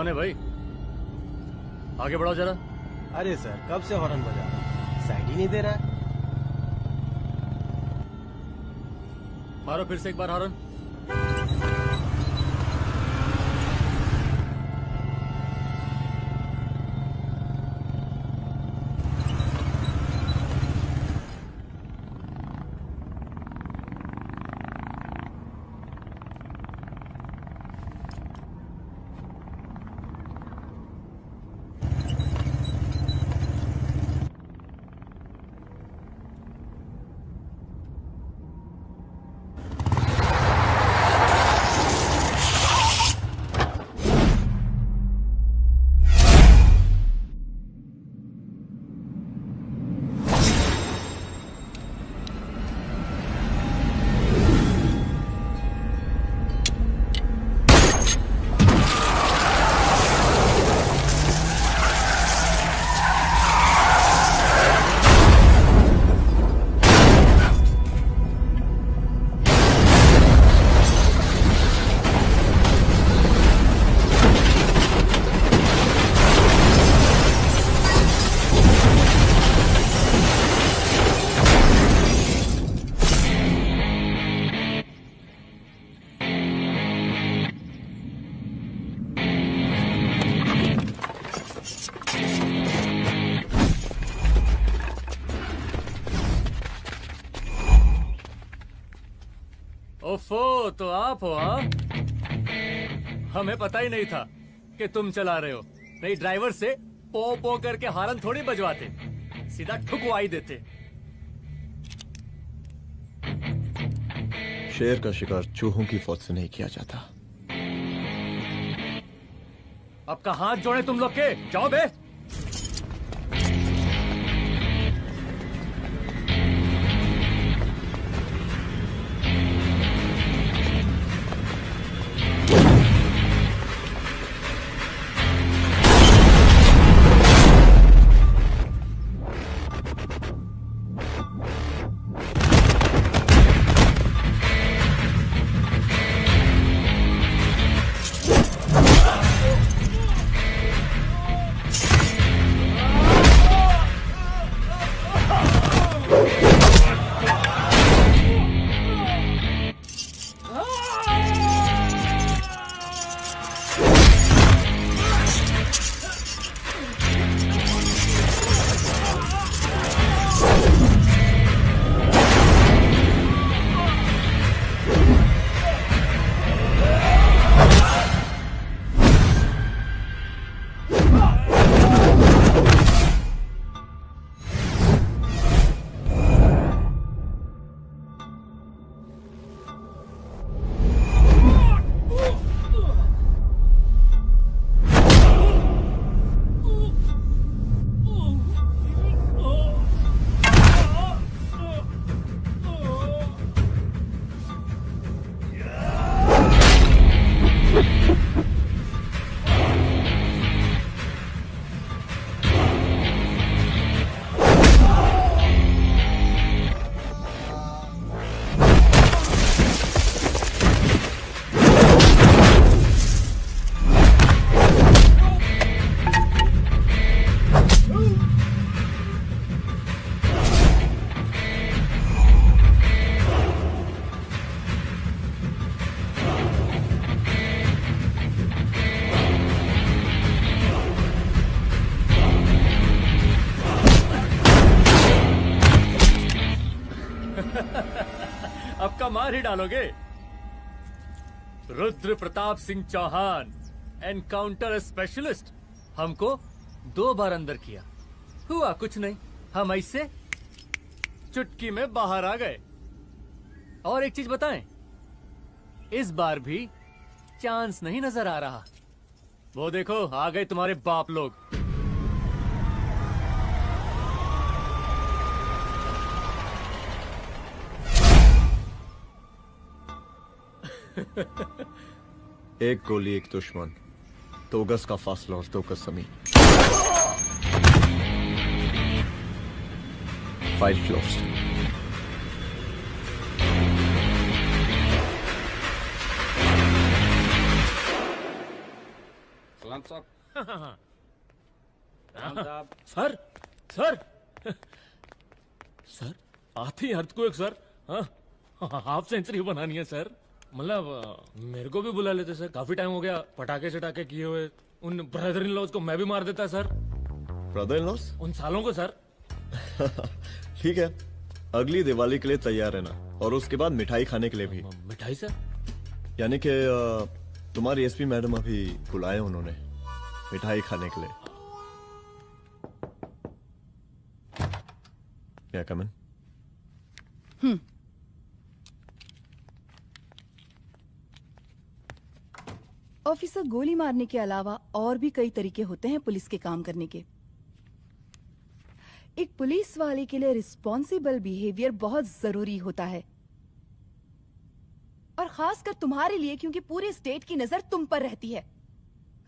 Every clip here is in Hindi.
कौन है भाई? आगे बढ़ाओ जरा। अरे सर, कब से हॉर्न बजा रहा हूं, साइड ही नहीं दे रहा है। मारो फिर से एक बार हॉर्न। ओफो, तो आप हो? हाँ, हमें पता ही नहीं था कि तुम चला रहे हो। नहीं, ड्राइवर से पो पो करके हॉर्न थोड़ी बजवाते, सीधा ठुकवाई देते। शेर का शिकार चूहों की फौज से नहीं किया जाता। अब का हाथ जोड़े तुम लोग के, जाओ बे। अब का मार ही डालोगे? रुद्र प्रताप सिंह चौहान, एनकाउंटर स्पेशलिस्ट, हमको 2 बार अंदर किया, हुआ कुछ नहीं। हम ऐसे चुटकी में बाहर आ गए। और एक चीज बताएं, इस बार भी चांस नहीं नजर आ रहा। वो देखो, आ गए तुम्हारे बाप लोग। एक गोली एक दुश्मन, 2 गज का फासला और 2 गज जमीन। 5 close। साहब। हाँ, साहब सर सर सर आती अर्थक्वेक सर। हाँ, हाफ सेंचुरी बनानी है सर। मतलब मेरे को भी बुला लेते सर, काफी टाइम हो गया पटाखे चटाखे किए हुए। उन ब्रदर इन लॉज को मैं भी मार देता सर, ब्रदर इन लॉस? उन सालों को सर। ठीक है, अगली दिवाली के लिए तैयार रहना, और उसके बाद मिठाई खाने के लिए भी। मिठाई सर? यानी कि तुम्हारी एसपी मैडम अभी बुलाए उन्होंने मिठाई खाने के लिए। क्या कमन? ऑफिसर, गोली मारने के अलावा और भी कई तरीके होते हैं पुलिस के काम करने के। एक पुलिस वाले के लिए रिस्पॉन्सिबल बिहेवियर बहुत जरूरी होता है, और खासकर तुम्हारे लिए, क्योंकि पूरे स्टेट की नजर तुम पर रहती है।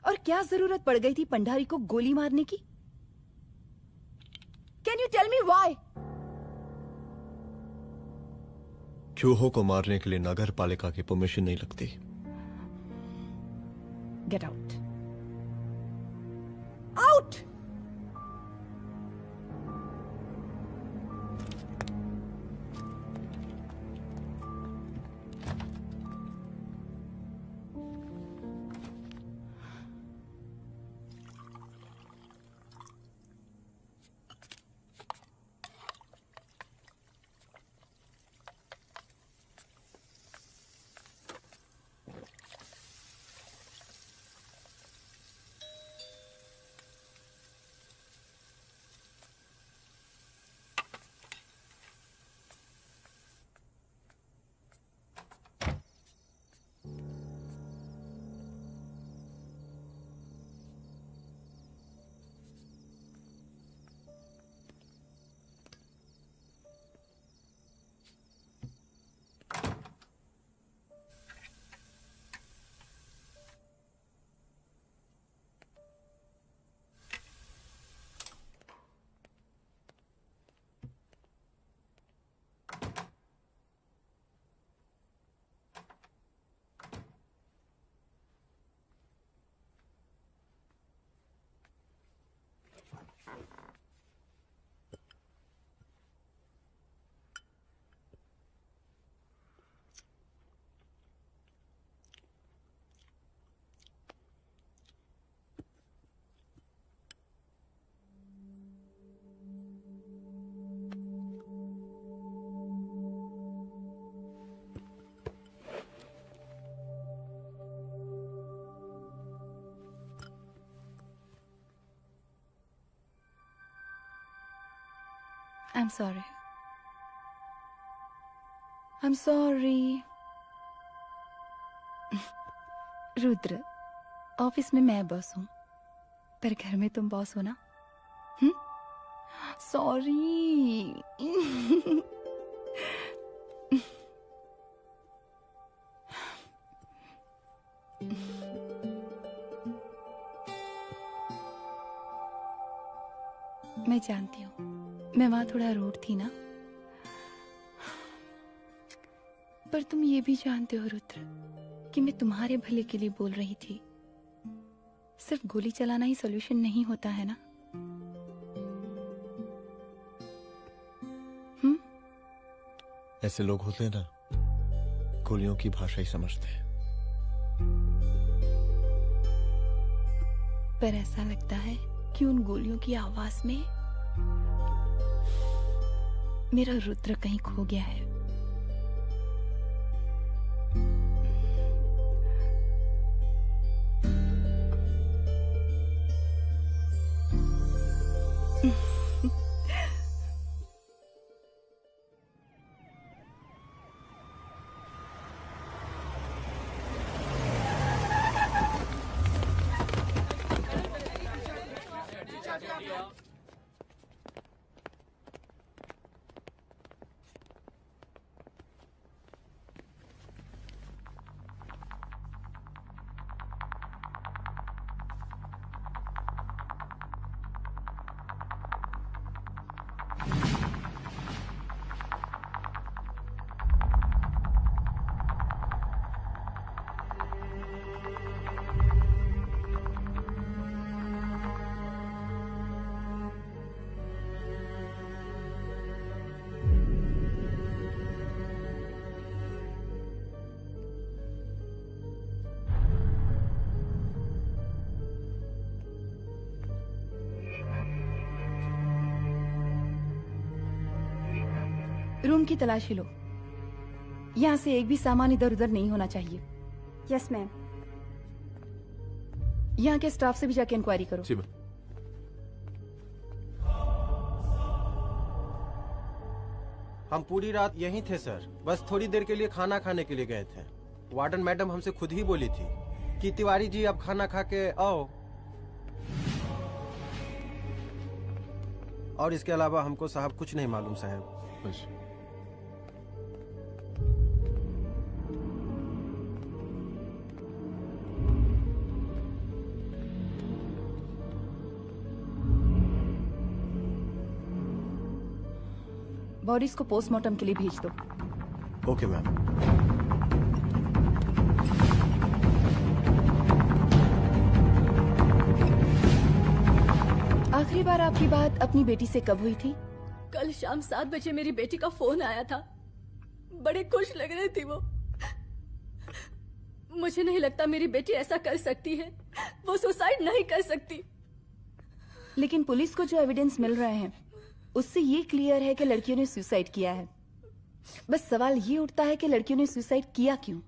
और क्या जरूरत पड़ गई थी पंडारी को गोली मारने की? Can you tell me why? चूहों को मारने के लिए नगर पालिका की परमिशन नहीं लगती। Get out. Out! I'm sorry. I'm sorry. Rudra, office में मैं बॉस हूँ, पर घर में तुम बॉस हो ना? सॉरी। मैं जानती हूँ, मैं वहां थोड़ा रूड थी ना, पर तुम ये भी जानते हो रुद्र कि मैं तुम्हारे भले के लिए बोल रही थी। सिर्फ गोली चलाना ही सॉल्यूशन नहीं होता है ना? ऐसे लोग होते हैं ना, गोलियों की भाषा ही समझते हैं। पर ऐसा लगता है कि उन गोलियों की आवाज में मेरा रुद्र कहीं खो गया है। रूम की तलाशी लो। यहाँ से एक भी सामान इधर उधर नहीं होना चाहिए। Yes ma'am. यहाँ के स्टाफ से भी जाके इंक्वायरी करो। जी मैम। हम पूरी रात यहीं थे सर, बस थोड़ी देर के लिए खाना खाने के लिए गए थे। वार्डन मैडम हमसे खुद ही बोली थी कि तिवारी जी आप खाना खा के आओ, और इसके अलावा हमको साहब कुछ नहीं मालूम साहब। अच्छा। बॉडीज को पोस्टमार्टम के लिए भेज दो। Okay ma'am. आखिरी बार आपकी बात अपनी बेटी से कब हुई थी? कल शाम 7 बजे मेरी बेटी का फोन आया था। बड़ी खुश लग रही थी वो। मुझे नहीं लगता मेरी बेटी ऐसा कर सकती है। वो सुसाइड नहीं कर सकती। लेकिन पुलिस को जो एविडेंस मिल रहे हैं उससे ये क्लियर है कि लड़कियों ने सुसाइड किया है। बस सवाल ये उठता है कि लड़कियों ने सुसाइड किया क्यों?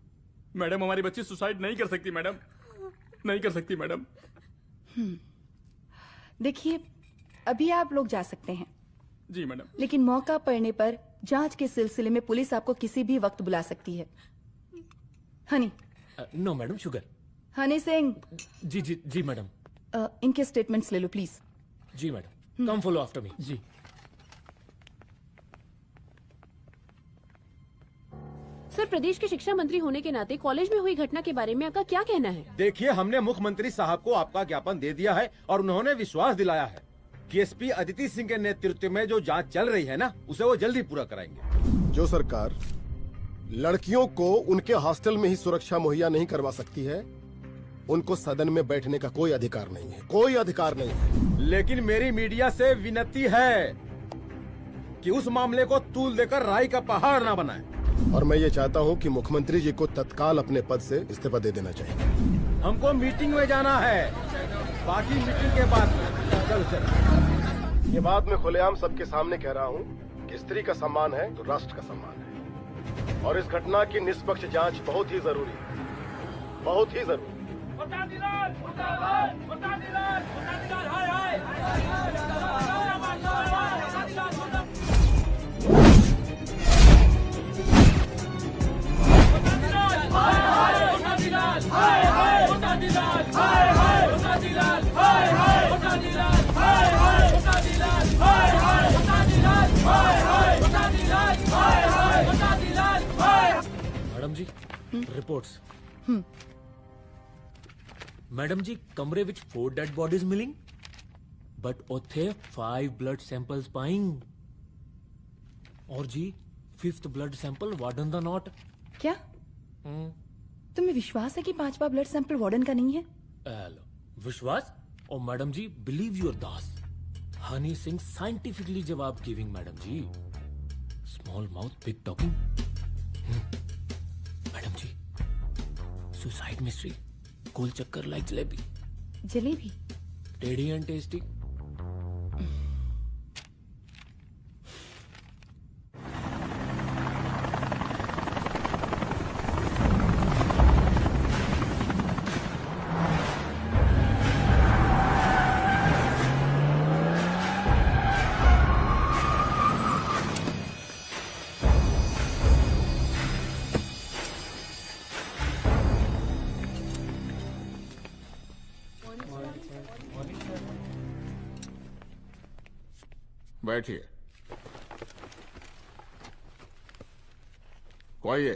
मैडम हमारी बच्ची सुसाइड नहीं कर सकती मैडम, नहीं कर सकती मैडम। देखिए, अभी आप लोग जा सकते हैं। जी मैडम। लेकिन मौका पड़ने पर जांच के सिलसिले में पुलिस आपको किसी भी वक्त बुला सकती है। Honey. No madam, sugar. Honey Singh. जी जी जी मैडम। इनके स्टेटमेंट्स ले लो प्लीज। जी madam, come follow after me. जी। सर, प्रदेश के शिक्षा मंत्री होने के नाते कॉलेज में हुई घटना के बारे में आपका क्या कहना है? देखिए, हमने मुख्यमंत्री साहब को आपका ज्ञापन दे दिया है और उन्होंने विश्वास दिलाया है कि एसपी अदिति सिंह के नेतृत्व में जो जांच चल रही है ना, उसे वो जल्दी पूरा कराएंगे। जो सरकार लड़कियों को उनके हॉस्टल में ही सुरक्षा मुहैया नहीं करवा सकती है, उनको सदन में बैठने का कोई अधिकार नहीं है, कोई अधिकार नहीं है। लेकिन मेरी मीडिया से विनती है कि उस मामले को तूल देकर राई का पहाड़ ना बनाए। और मैं ये चाहता हूँ कि मुख्यमंत्री जी को तत्काल अपने पद से इस्तीफा दे देना चाहिए। हमको मीटिंग में जाना है, बाकी मीटिंग के बाद। चल। ये बात मैं खुलेआम सबके सामने कह रहा हूँ कि स्त्री का सम्मान है तो राष्ट्र का सम्मान है, और इस घटना की निष्पक्ष जांच बहुत ही जरूरी है, बहुत ही जरूरी। मैडम जी, रिपोर्ट्स। मैडम जी, कमरे विच 4 डेड बॉडीज मिलिंग, बट उथे 5 ब्लड सैंपल्स पाइंग। और जी 5th ब्लड सैंपल वार्डन दा नॉट। क्या तुम्हें विश्वास है कि 5वां ब्लड सैंपल वार्डन का नहीं है? विश्वास? और मैडम जी, बिलीव योर दास, हनी सिंह साइंटिफिकली जवाब giving. Madam ji, small mouth big talking. Madam ji, suicide mystery, गोल चक्कर लाइक जलेबी। जलेबी टेढ़ी एंड टेस्टी। बैठिए। कोई है?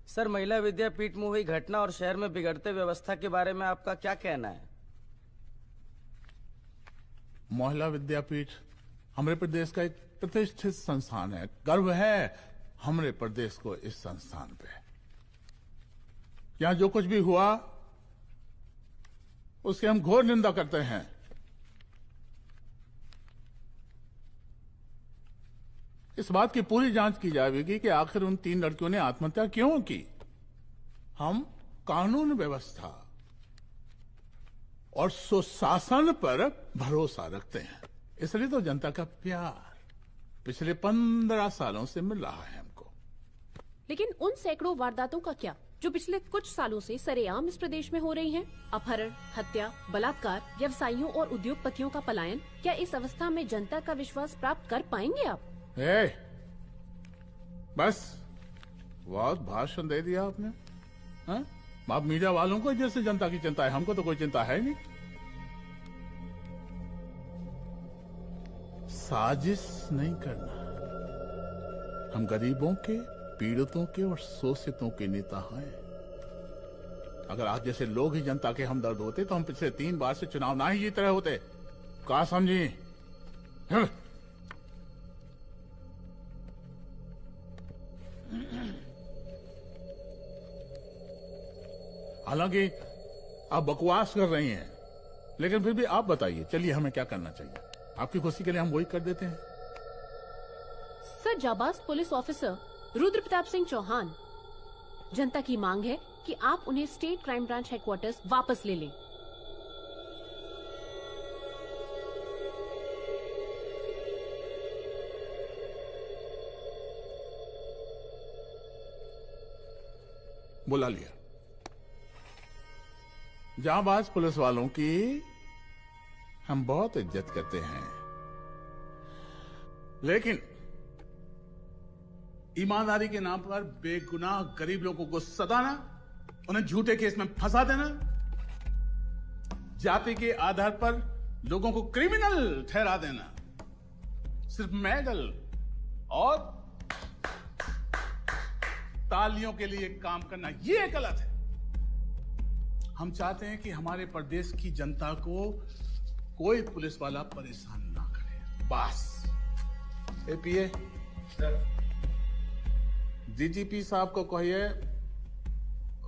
सर, महिला विद्यापीठ में हुई घटना और शहर में बिगड़ते व्यवस्था के बारे में आपका क्या कहना है? महिला विद्यापीठ हमारे प्रदेश का एक प्रतिष्ठित संस्थान है। गर्व है हमारे प्रदेश को इस संस्थान पे। यहाँ जो कुछ भी हुआ उसकी हम घोर निंदा करते हैं। इस बात की पूरी जांच की जाएगी कि आखिर उन 3 लड़कियों ने आत्महत्या क्यों की। हम कानून व्यवस्था और सुशासन पर भरोसा रखते हैं, इसलिए तो जनता का प्यार। पिछले 15 सालों से मिल रहा है हमको। लेकिन उन सैकड़ों वारदातों का क्या जो पिछले कुछ सालों से सरेआम इस प्रदेश में हो रही हैं? अपहरण, हत्या, बलात्कार, व्यवसायियों और उद्योगपतियों का पलायन। क्या इस अवस्था में जनता का विश्वास प्राप्त कर पाएंगे आप? बस बहुत भाषण दे दिया आपने। हाँ? आप मीडिया वालों को जैसे जनता की चिंता है, हमको तो कोई चिंता है नहीं। साजिश नहीं करना। हम गरीबों के, पीड़ितों के और शोषितों के नेता हैं। अगर आज जैसे लोग ही जनता के हमदर्द होते तो हम पिछले 3 बार से चुनाव ना ही जीत रहे होते। कहा समझी? हालांकि आप बकवास कर रही हैं, लेकिन फिर भी आप बताइए, चलिए हमें क्या करना चाहिए? आपकी खुशी के लिए हम वही कर देते हैं। सर, जाबाज पुलिस ऑफिसर रुद्र प्रताप सिंह चौहान, जनता की मांग है कि आप उन्हें स्टेट क्राइम ब्रांच हेडक्वार्टर्स वापस ले लें। बुला लिया। जाबाज पुलिस वालों की हम बहुत इज्जत करते हैं, लेकिन ईमानदारी के नाम पर बेगुनाह गरीब लोगों को सताना, उन्हें झूठे केस में फंसा देना, जाति के आधार पर लोगों को क्रिमिनल ठहरा देना, सिर्फ मेडल और तालियों के लिए काम करना, ये गलत है। हम चाहते हैं कि हमारे प्रदेश की जनता को कोई पुलिस वाला परेशान ना करे, बस। एपीए डीजीपी साहब को कहिए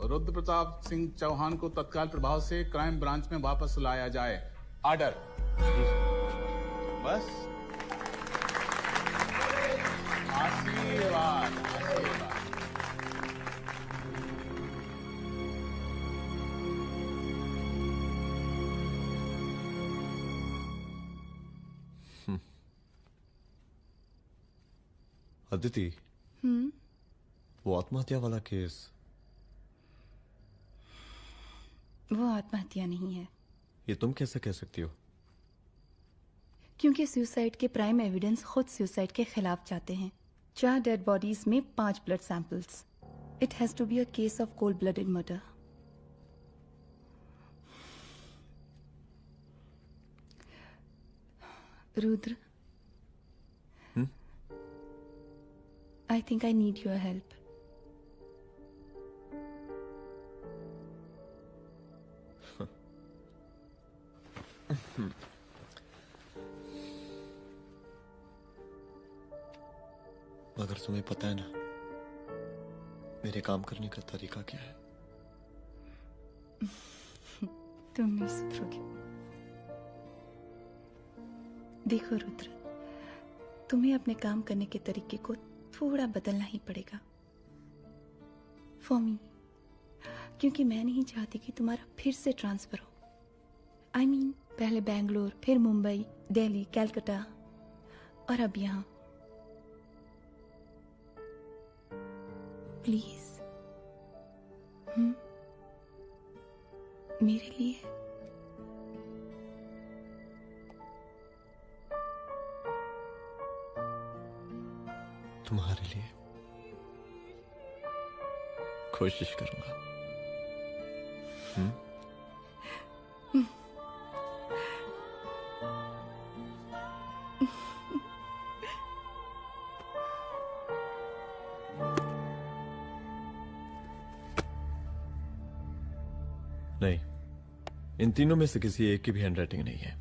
रुद्र प्रताप सिंह चौहान को तत्काल प्रभाव से क्राइम ब्रांच में वापस लाया जाए। ऑर्डर। बस। आशीर्वाद, आशीर्वाद। अदिति, वो आत्महत्या वाला केस, वो आत्महत्या नहीं है। ये तुम कैसे कह सकती हो? क्योंकि सुसाइड के प्राइम एविडेंस खुद सुसाइड के खिलाफ जाते हैं। 4 डेड बॉडीज में 5 blood samples. It has to be a case of cold blooded murder. Rudra, I think I need your help. मगर तुम्हें पता है ना मेरे काम करने का तरीका क्या है? तुम नहीं सुधरोगे। देखो रुद्र, तुम्हें अपने काम करने के तरीके को थोड़ा बदलना ही पड़ेगा फॉर मी, क्योंकि मैं नहीं चाहती कि तुम्हारा फिर से ट्रांसफर हो। I mean, पहले बेंगलोर, फिर मुंबई, दिल्ली, कलकत्ता और अब यहां। प्लीज मेरे लिए। तुम्हारे लिए कोशिश करूंगा। नहीं, इन तीनों में से किसी एक की भी हैंडराइटिंग नहीं है।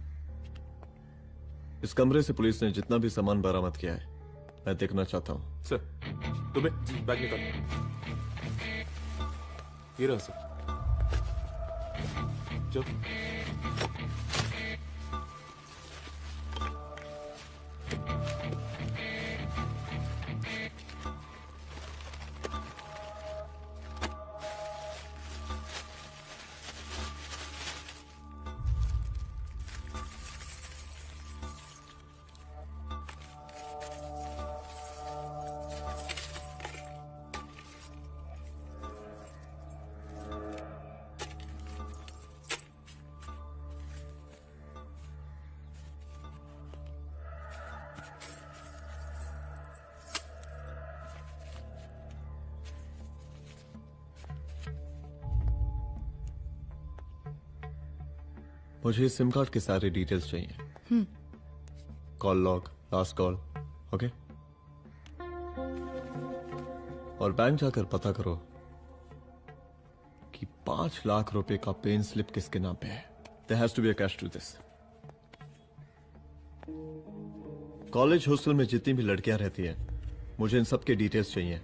इस कमरे से पुलिस ने जितना भी सामान बरामद किया है मैं देखना चाहता हूं। सर, तुम्हें बैग निकाल। ये रहा सर। चल। मुझे इस सिम कार्ड के सारे डिटेल्स चाहिए। Call log, last call, okay? और बैंक जाकर पता करो कि 5 लाख रुपए का पेन स्लिप किसके नाम पे है। There has to be a cash to this. College hostel में जितनी भी लड़कियां रहती हैं, मुझे इन सब के डिटेल्स चाहिए।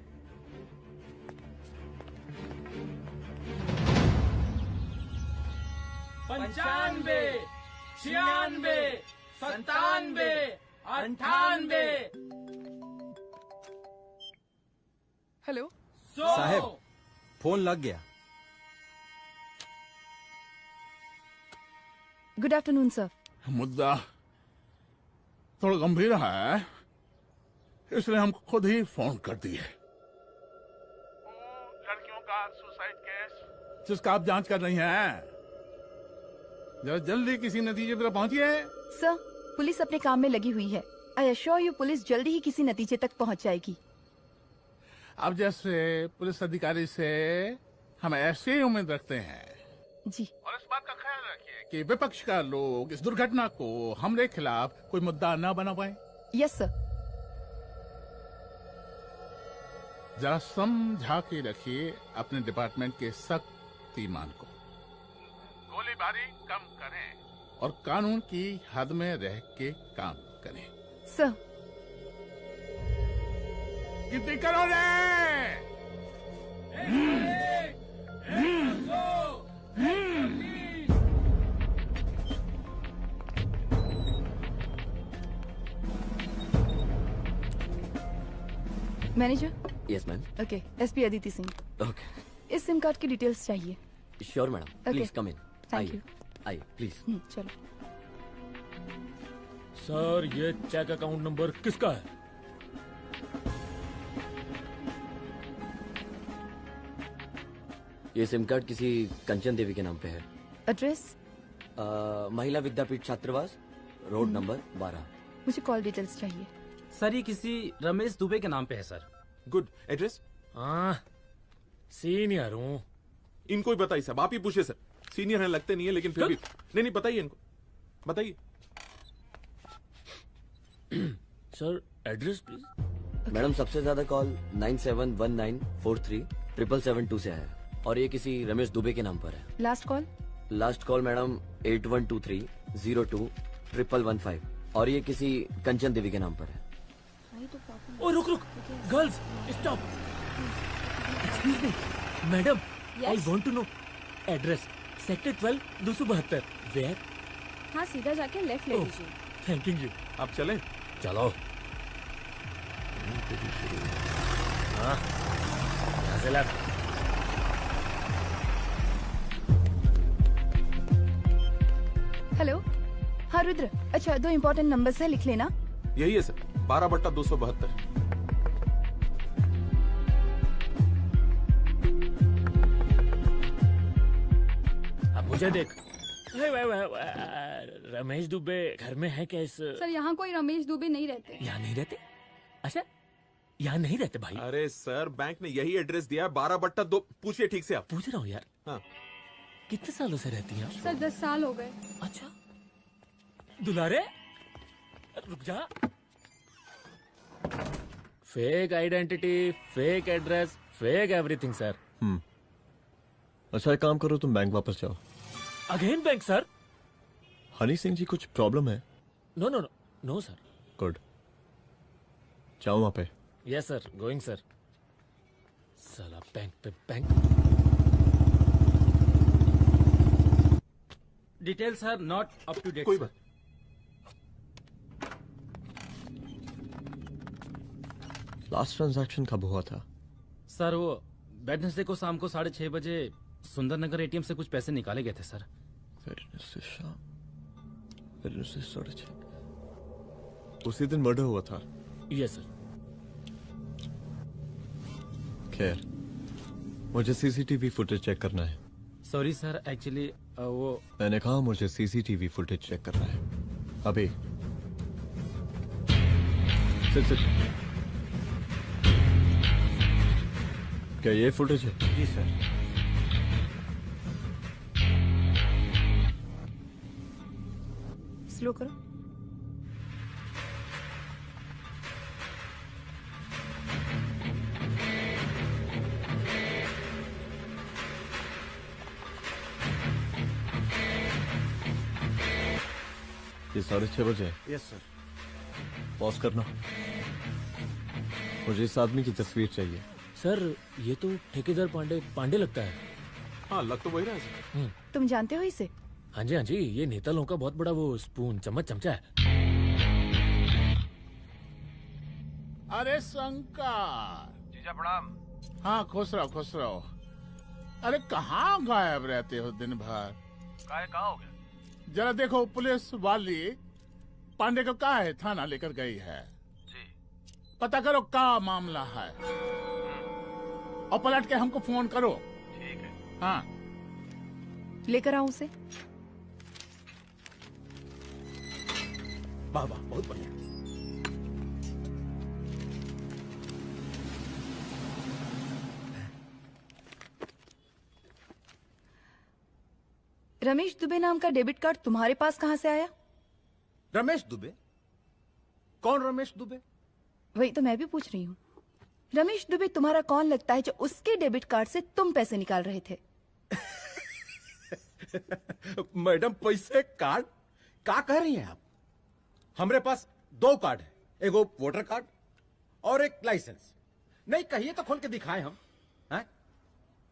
पंचानवे, 96, 97, 98। हेलो साहब, फोन लग गया। Good afternoon sir. मुद्दा थोड़ा गंभीर है, इसलिए हम खुद ही फोन कर दिए। लड़कियों का सुसाइड केस जिसका आप जांच कर रही हैं, जरा जल्दी किसी नतीजे पर पहुंचिए। सर, पुलिस अपने काम में लगी हुई है। आई अश्योर यू पुलिस जल्दी ही किसी नतीजे तक पहुंच जाएगी। अब जैसे पुलिस अधिकारी से हम ऐसे ही उम्मीद रखते हैं जी। और इस बात का ख्याल रखिए कि विपक्ष का लोग इस दुर्घटना को हमरे खिलाफ कोई मुद्दा न बना पाए। Yes sir. जरा समझा के रखिए अपने डिपार्टमेंट के शक्तिमान को। गोलीबारी कम करें और कानून की हद में रह के काम करें। सर। कितनी करोगे? Manager. Yes ma'am. Okay, SP Aditi Singh. Okay. इस सिम कार्ड की डिटेल्स चाहिए। Sure madam, please come in. Thank you. आइए प्लीज। चलो। सर, ये चेक अकाउंट नंबर किसका है? ये सिम कार्ड किसी कंचन देवी के नाम पे है। एड्रेस? महिला विद्यापीठ छात्रावास, रोड नंबर 12। मुझे कॉल डिटेल्स चाहिए। सर, ये किसी रमेश दुबे के नाम पे है सर। गुड। एड्रेस? हाँ, सीनियर हूँ। इनको ही बताइए साहब, आप ही पूछे सर। सीनियर हैं लगते नहीं है, लेकिन फिर भी नहीं बताइए इनको, बताइए। Sir, address please. मैडम, सबसे ज्यादा कॉल 9719437772 से आया और ये किसी रमेश दुबे के नाम पर है। Last call? Last call madam 8123021115 और ये किसी कंचन देवी के नाम पर है। ओ रुक, girls stop. Excuse me madam, I want to know address. Sector 12 272 where? हाँ, सीधा जाके लेफ्ट ले लीजिए। Thank you. आप चलें? चलो। हाँ, यहाँ से लेफ्ट। हेलो। हाँ रुद्र, अच्छा 2 इम्पोर्टेंट नंबर्स है, लिख लेना। यही है सर, 12/272। अब मुझे देख। रमेश दुबे घर में है क्या? इस सर, यहाँ कोई रमेश दुबे नहीं रहते। यहाँ नहीं रहते? अच्छा, यहाँ नहीं रहते भाई। अरे सर, बैंक ने यही एड्रेस दिया है, 12/2। पूछिए ठीक से आप। पूछ रहा हूँ यार। हाँ। कितने सालों से रहती हैं आप? सर 10 साल हो गए। अच्छा दुलारे रुक जा। Fake identity, fake address, fake everything sir. अच्छा एक काम करो, तुम बैंक वापस जाओ। Again bank sir? Honey Singh ji कुछ प्रॉब्लम है? No no no no sir. Good, जाओ वहां पे। Yes sir, going sir. साला बैंक पे bank. Details are not up to date. कोई बात। लास्ट ट्रांजैक्शन कब हुआ था? सर वो वेडनेसडे को शाम को 6:30 बजे सुंदरनगर एटीएम से कुछ पैसे निकाले गए थे सर। वेडनेसडे शाम, वेडनेसडे 6:30। उसी दिन मर्डर हुआ था? Yes sir. खैर, मुझे सीसीटीवी फुटेज चेक करना है। सॉरी सर, एक्चुअली वो मैंने कहा मुझे सीसीटीवी फुटेज चेक करना है अभी। सिट। क्या ये फुटेज है? जी सर। स्लो करो। ये 6:30 बजे है। Yes sir. पॉज करना। मुझे इस आदमी की तस्वीर चाहिए। सर ये तो ठेकेदार पांडे लगता है। हाँ लग तो वही रहा है सर। तुम जानते हो इसे? हाँ जी, ये नेता लोगों का बहुत बड़ा वो स्पून चमचा है। अरे शंकर। जीजा प्रणाम। हाँ खुश रहो। अरे कहाँ गायब रहते हो दिन भर? कहाँ हो गया? जरा देखो पुलिस वाली पांडे को कहा है थाना लेकर गई है। जी। पता करो क्या मामला है और पलट के हमको फोन करो। ठीक है। हाँ लेकर आऊं उसे? वाह वाह, बहुत बढ़िया। रमेश दुबे नाम का डेबिट कार्ड तुम्हारे पास कहां से आया? रमेश दुबे? कौन रमेश दुबे? वही तो मैं भी पूछ रही हूँ। रमेश दुबे तुम्हारा कौन लगता है जो उसके डेबिट कार्ड से तुम पैसे निकाल रहे थे? मैडम पैसे कार्ड क्या कह रही हैं आप? हमारे पास 2 कार्ड है, एक वो वोटर कार्ड और एक लाइसेंस। नहीं कहिए तो खोल के दिखाएं हम हैं?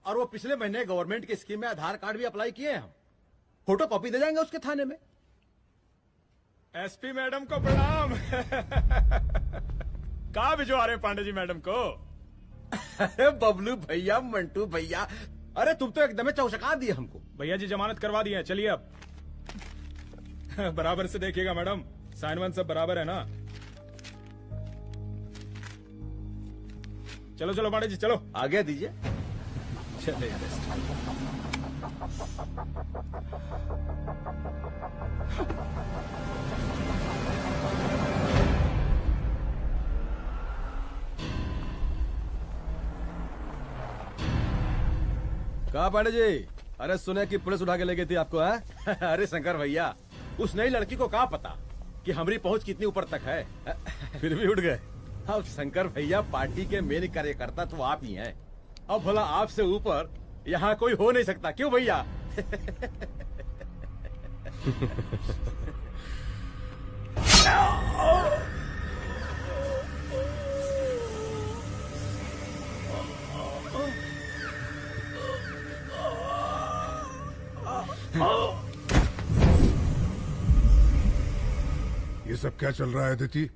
और वो पिछले महीने गवर्नमेंट की स्कीम में आधार कार्ड भी अप्लाई किए हैं हम। फोटो कॉपी दे जाएंगे उसके थाने में। एसपी मैडम को प्रणाम। कहाँ भिजवा रहे पांडे जी मैडम को? अरे बबलू भैया, मंटू भैया, अरे तुम तो एकदम चौसका दिए हमको। भैया जी जमानत करवा दिए हैं, चलिए अब। बराबर से देखिएगा मैडम, साइन वन सब बराबर है ना? चलो पांडे जी चलो आगे दीजिए। चले कहा पांडे जी? अरे सुने कि पुलिस उठा के ले गई थी आपको है? अरे शंकर भैया, उस नई लड़की को क्या पता कि हमारी पहुंच कितनी ऊपर तक है। फिर भी उठ गए। अब शंकर भैया पार्टी के मेन कार्यकर्ता तो आप ही हैं। अब भला आपसे ऊपर यहाँ कोई हो नहीं सकता, क्यों भैया? ये सब क्या चल रहा है अदिति?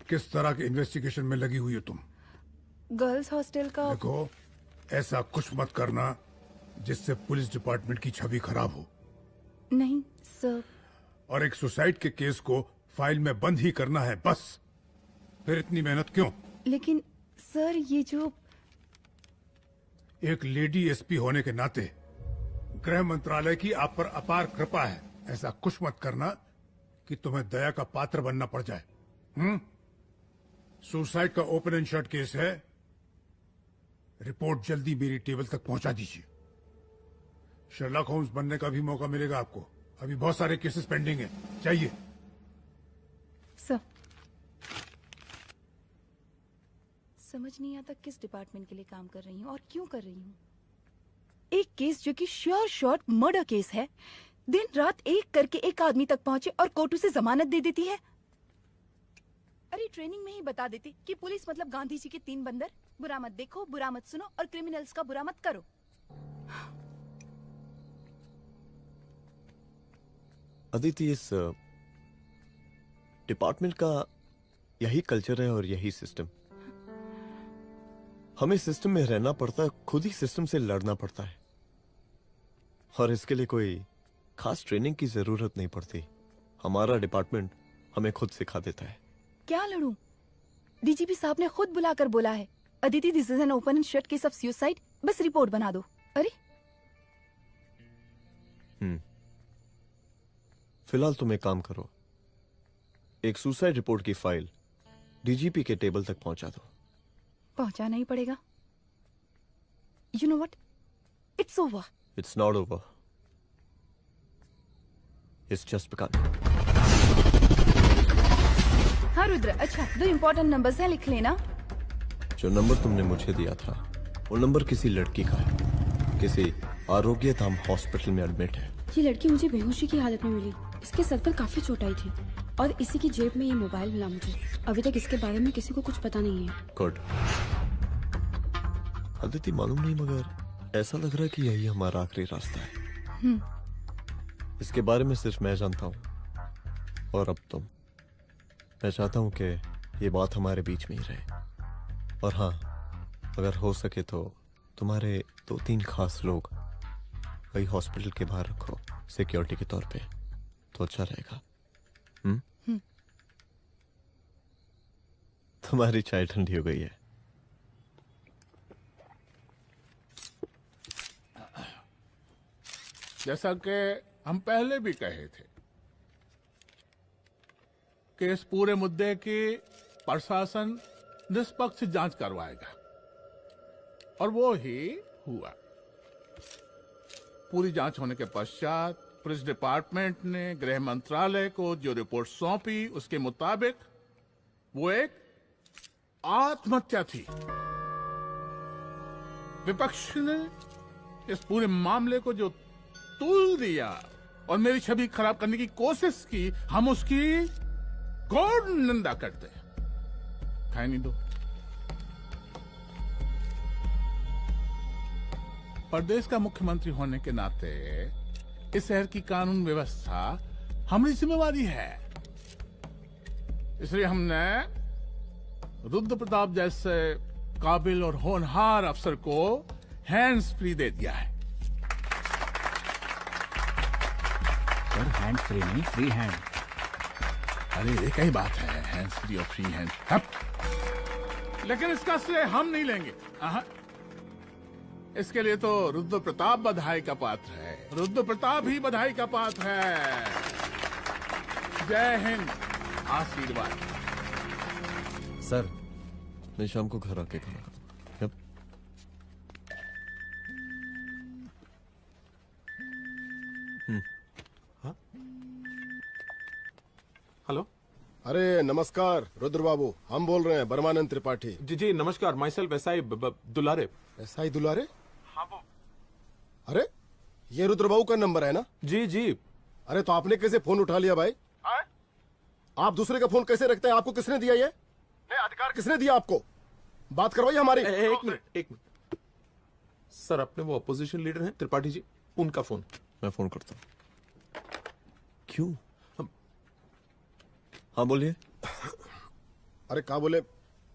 किस तरह के इन्वेस्टिगेशन में लगी हुई हो तुम? गर्ल्स हॉस्टल का। देखो, ऐसा कुछ मत करना जिससे पुलिस डिपार्टमेंट की छवि खराब हो। नहीं सर। और एक सुसाइड के केस को फाइल में बंद ही करना है बस। फिर इतनी मेहनत क्यों? लेकिन सर ये जो एक लेडी एसपी होने के नाते गृह मंत्रालय की आप पर अपार कृपा है। ऐसा कुछ मत करना कि तुम्हें दया का पात्र बनना पड़ जाए। सुसाइड का ओपन एंड शट केस है। रिपोर्ट जल्दी मेरी टेबल तक पहुंचा दीजिए। शर्लॉक होम्स बनने का भी मौका मिलेगा आपको। अभी बहुत सारे केसेस पेंडिंग हैं। चाहिए सर। समझ नहीं आता किस डिपार्टमेंट के लिए काम कर रही हूँ और क्यों कर रही हूँ। एक केस जो कि श्योर शॉर्ट मर्डर केस है, दिन रात एक करके एक आदमी तक पहुंचे और कोर्ट उसे जमानत दे देती है। अरे ट्रेनिंग में ही बता देती कि पुलिस मतलब गांधी जी के 3 बंदर, बुरा मत देखो, बुरा मत सुनो और क्रिमिनल्स का बुरा मत करो। अदिति, इस डिपार्टमेंट का यही कल्चर है और यही सिस्टम। हमें सिस्टम में रहना पड़ता है, खुद ही सिस्टम से लड़ना पड़ता है, और इसके लिए कोई खास ट्रेनिंग की जरूरत नहीं पड़ती। हमारा डिपार्टमेंट हमें खुद सिखा देता है। क्या लड़ूं? डीजीपी साहब ने खुद बुलाकर बोला है, Aditi this is an open and shut case of suicide, बस रिपोर्ट बना दो। अरे फिलहाल तुम एक काम करो, एक सुसाइड रिपोर्ट की फाइल डीजीपी के टेबल तक पहुंचा दो। पहुंचाना ही पड़ेगा। You know what, it's over. It's not over. It's just because. हाँ रुद्र, अच्छा 2 इम्पोर्टेंट नंबर्स हैं, लिख लेना। जो नंबर तुमने मुझे दिया था वो नंबर किसी लड़की का है, किसी आरोग्य धाम हॉस्पिटल में एडमिट है। ये लड़की मुझे बेहोशी की हालत में मिली। इसके सर पर काफी चोट आई थी और इसी की जेब में ये मोबाइल मिला मुझे। अभी तक इसके बारे में किसी को कुछ पता नहीं है। गुड। अदिति मालूम नहीं, मगर ऐसा लग रहा है कि यही हमारा आखिरी रास्ता है। इसके बारे में सिर्फ मैं जानता हूँ और अब तुम। मैं चाहता हूँ कि ये बात हमारे बीच में ही रहे। और हाँ, अगर हो सके तो तुम्हारे 2-3 खास लोग वही हॉस्पिटल के बाहर रखो सिक्योरिटी के तौर पे, तो अच्छा रहेगा। तुम्हारी चाय ठंडी हो गई है। जैसा कि हम पहले भी कहे थे कि इस पूरे मुद्दे की प्रशासन निष्पक्ष जांच करवाएगा, और वो ही हुआ। पूरी जांच होने के पश्चात पुलिस डिपार्टमेंट ने गृह मंत्रालय को जो रिपोर्ट सौंपी उसके मुताबिक वो एक आत्महत्या थी। विपक्ष ने इस पूरे मामले को जो तूल दिया और मेरी छवि खराब करने की कोशिश की, हम उसकी घोर निंदा करते हैं। खाए नहीं दो। प्रदेश का मुख्यमंत्री होने के नाते इस शहर की कानून व्यवस्था हमारी जिम्मेवारी है। इसलिए हमने रुद्र प्रताप जैसे काबिल और होनहार अफसर को हैंड्स फ्री दे दिया है। सर हैंड फ्री नहीं, फ्री हैंड। अरे एक ही बात है, हैंड्स फ्री और फ्री हैंड। लेकिन इसका श्रेय हम नहीं लेंगे। इसके लिए तो रुद्र प्रताप बधाई का पात्र है। रुद्र प्रताप ही बधाई का पात्र है। जय हिंद। आशीर्वाद। सर मैं शाम को घर आके खाना खाऊंगा। यप। हेलो। अरे नमस्कार रुद्र बाबू, हम बोल रहे हैं परमानंद त्रिपाठी। जी जी नमस्कार। My self SI Dulare. SI दुलारे? हाँ वो। अरे ये रुद्र बाबू का नंबर है ना? जी जी। अरे तो आपने कैसे फोन उठा लिया भाई? आप दूसरे का फोन कैसे रखते हैं? आपको किसने दिया ये? नहीं, अधिकार किसने दिया आपको? बात करवाइए हमारी। एक मिनट। सर अपने वो अपोजिशन लीडर हैं त्रिपाठी जी, उनका फोन। मैं फोन करता हूँ। क्यों? हाँ बोलिए। अरे क्या बोले?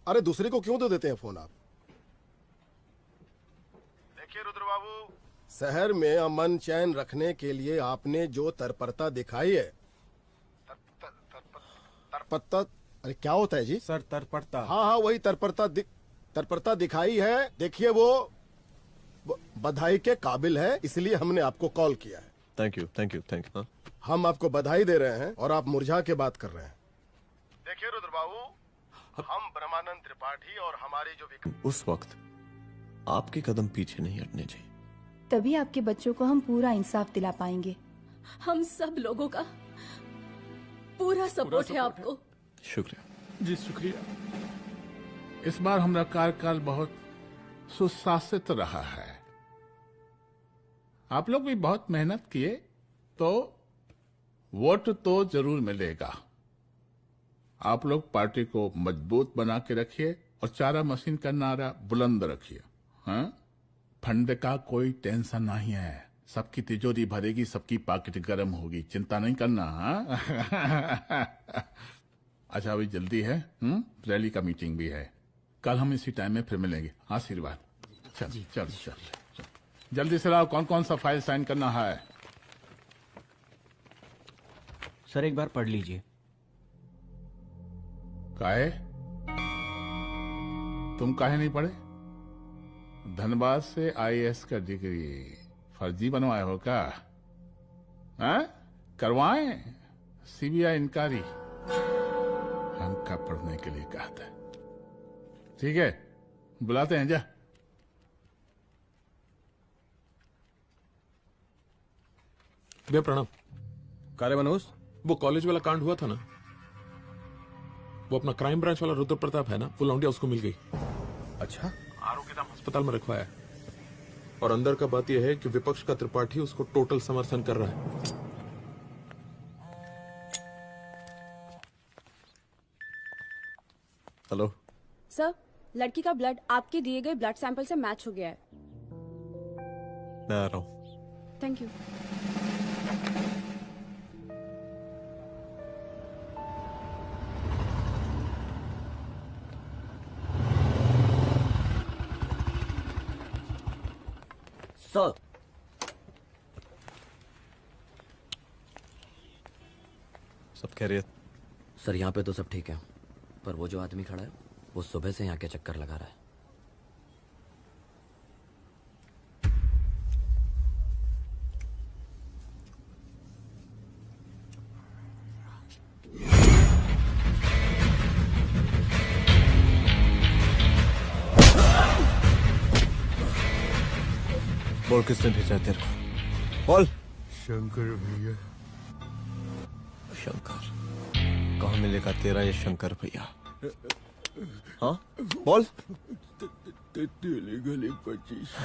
अरे दूसरे को क्यों दे देते हैं फोन आप? देखिए रुद्र बाबू, शहर में अमन चैन रखने के लिए आपने जो तत्परता दिखाई है। तत्परता? अरे क्या होता है जी? सर तत्परता। हाँ हाँ वही तत्परता दिखाई है। देखिए वो बधाई के काबिल है, इसलिए हमने आपको कॉल किया है। Thank you thank you thank you. हम आपको बधाई दे रहे हैं और आप मुरझा के बात कर रहे हैं। देखिए रुद्र बाबू, हम ब्रह्मानंद त्रिपाठी और हमारी जो उस वक्त आपके कदम पीछे नहीं हटने चाहिए। तभी आपके बच्चों को हम पूरा इंसाफ दिला पाएंगे। हम सब लोगों का पूरा सपोर्ट है आपको। शुक्रिया जी शुक्रिया। इस बार हमारा कार्यकाल बहुत सुशासित रहा है। आप लोग भी बहुत मेहनत किए तो वोट तो जरूर मिलेगा। आप लोग पार्टी को मजबूत बना के रखिए और चारा मशीन का नारा बुलंद रखिए। हाँ? फंड का कोई टेंशन नहीं है। सबकी तिजोरी भरेगी, सबकी पॉकेट गर्म होगी, चिंता नहीं करना। हाँ? अच्छा अभी जल्दी है, रैली का मीटिंग भी है। कल हम इसी टाइम में फिर मिलेंगे। आशीर्वाद। चल चल चल जल्दी से लाओ, कौन कौन सा फाइल साइन करना है? सर एक बार पढ़ लीजिए। काहे? तुम काहे नहीं पढ़े? धनबाद से आईएएस का डिग्री फर्जी बनवाए हो क्या? करवाएं सीबीआई इंक्वायरी। हमका पढ़ने के लिए कहा था। ठीक है बुलाते हैं। जा भैया प्रणाम। कार्य मनोज, वो कॉलेज वाला कांड हुआ था ना, वो अपना क्राइम ब्रांच वाला रुद्र प्रताप है ना, वो लौंडिया उसको मिल गई। अच्छा। आरोग्यधाम अस्पताल में रखवाया है। और अंदर का बात यह है कि विपक्ष का त्रिपाठी उसको टोटल समर्थन कर रहा है। हेलो सर, लड़की का ब्लड आपके दिए गए ब्लड सैंपल से मैच हो गया है। मैं आ रहा हूँ। Thank you. सर, सब खैरियत? सर यहाँ पे तो सब ठीक है, पर वो जो आदमी खड़ा है वो सुबह से यहाँ के चक्कर लगा रहा है। बोल किसने भेजा तेरे को? बोल। शंकर भैया। शंकर? कहाँ मिलेगा तेरा ये शंकर भैया? हाँ बोल। तेली गली 25।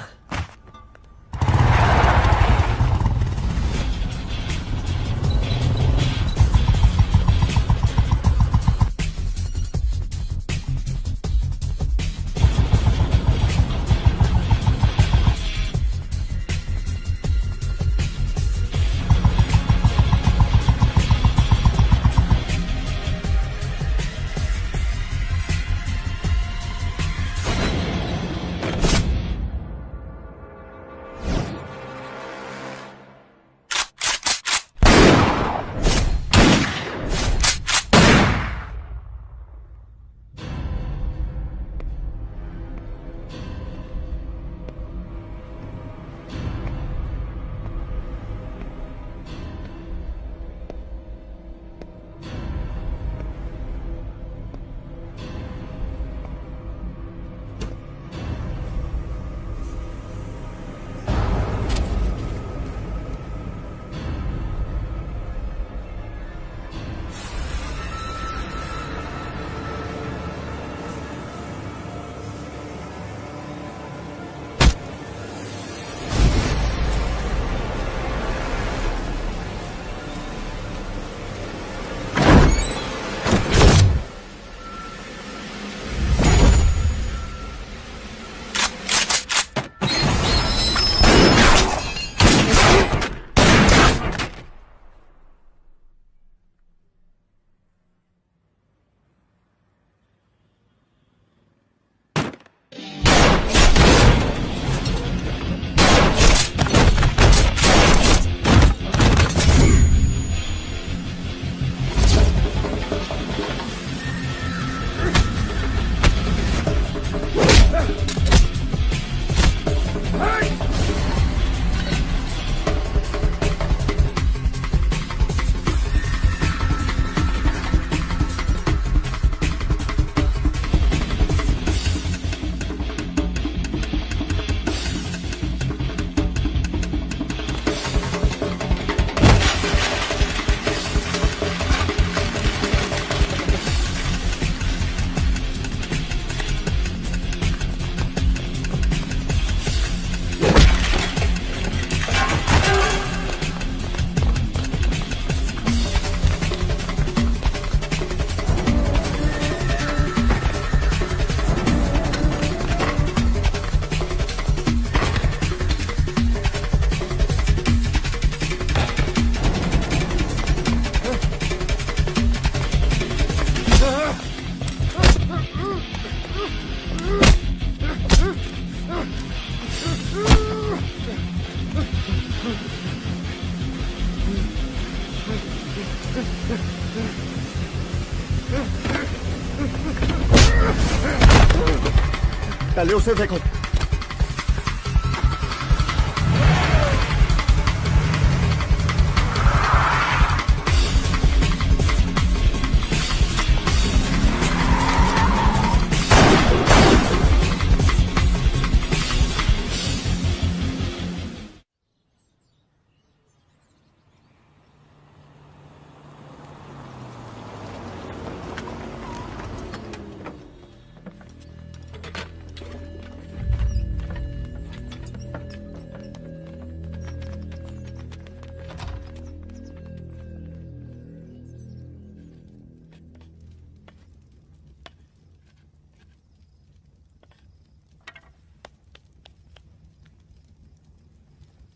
पहले उसे देखो।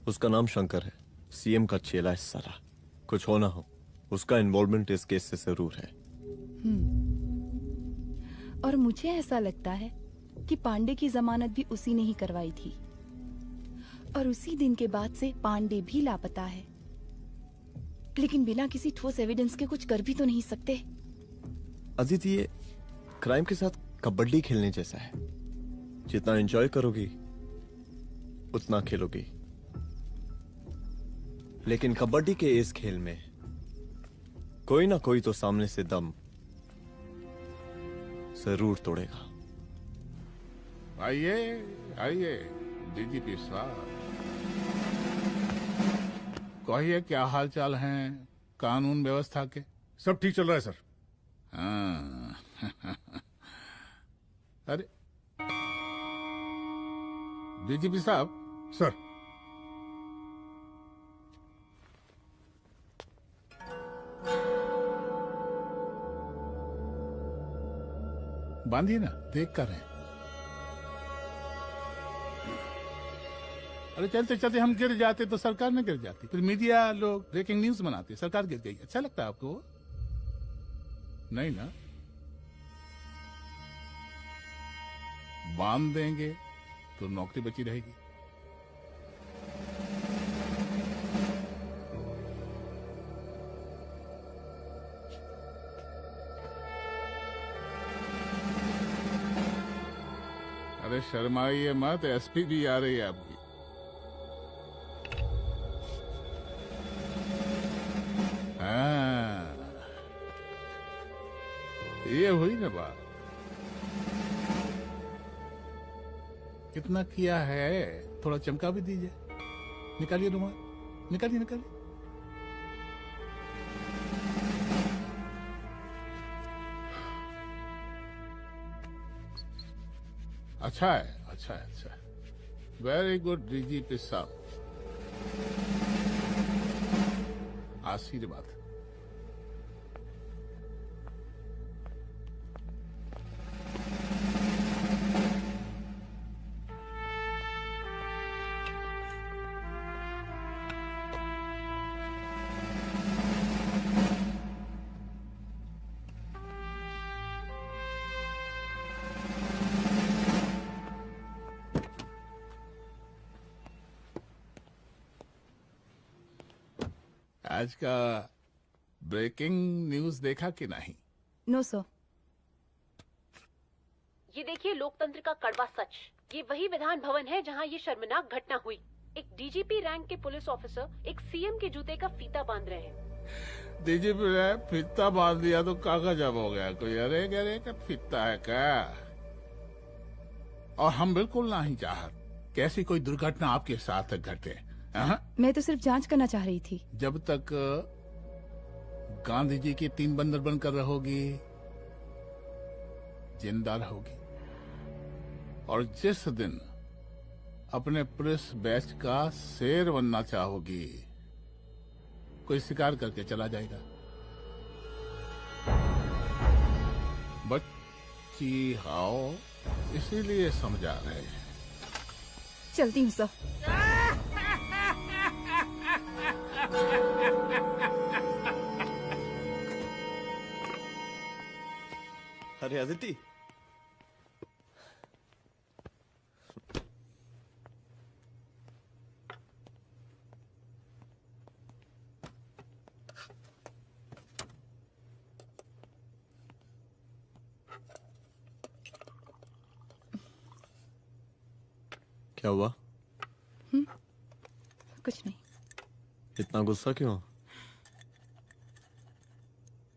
उसका नाम शंकर है, सीएम का चेला है साला। कुछ हो ना हो, उसका इन्वॉल्वमेंट इस केस से जरूर है। और मुझे ऐसा लगता है कि पांडे की जमानत भी उसी ने ही करवाई थी, और उसी दिन के बाद से पांडे भी लापता है। लेकिन बिना किसी ठोस एविडेंस के कुछ कर भी तो नहीं सकते। अदिति, ये क्राइम के साथ कबड्डी खेलने जैसा है। जितना एंजॉय करोगी उतना खेलोगी, लेकिन कबड्डी के इस खेल में कोई ना कोई तो सामने से दम जरूर तोड़ेगा। आइए आइए डीजीपी साहब, कहिए क्या हाल चाल हैं कानून व्यवस्था के? सब ठीक चल रहा है सर। हाँ। अरे डीजीपी साहब। सर। बांधिए ना, देख कर हैं। अरे चलते चलते हम गिर जाते तो सरकार न गिर जाती, फिर मीडिया लोग ब्रेकिंग न्यूज बनाते, सरकार गिर गई। अच्छा लगता है आपको? नहीं ना? बांध देंगे तो नौकरी बची रहेगी। अरे शर्माइए मत, एसपी भी आ रही है आपकी। हाँ, ये हुई ना बात। कितना किया है, थोड़ा चमका भी दीजिए। निकालिए रुमाल, निकालिए निकालिए। अच्छा है, अच्छा है, अच्छा है। वेरी गुड डीजीपी साहब, आशीर्वाद। आज का ब्रेकिंग न्यूज देखा कि नहीं? No sir. ये देखिए लोकतंत्र का कड़वा सच। ये वही विधान भवन है जहां ये शर्मनाक घटना हुई। एक डीजीपी रैंक के पुलिस ऑफिसर एक सीएम के जूते का फीता बांध रहे हैं। डीजीपी ने फीता बांध दिया तो कागज अब हो गया कोई? अरे गरे का फीता है क्या? और हम बिल्कुल नहीं चाहते कैसी कोई दुर्घटना आपके साथ घटे। मैं तो सिर्फ जांच करना चाह रही थी। जब तक गांधी जी की 3 बंदर बनकर रहोगी, जिंदा रहोगी। और जिस दिन अपने पुलिस बैच का शेर बनना चाहोगी, कोई शिकार करके चला जाएगा। बच्ची हाओ, इसीलिए समझा रहे हैं। चलती हूँ सर। अरे अदिति, क्या हुआ? कुछ नहीं। इतना गुस्सा क्यों?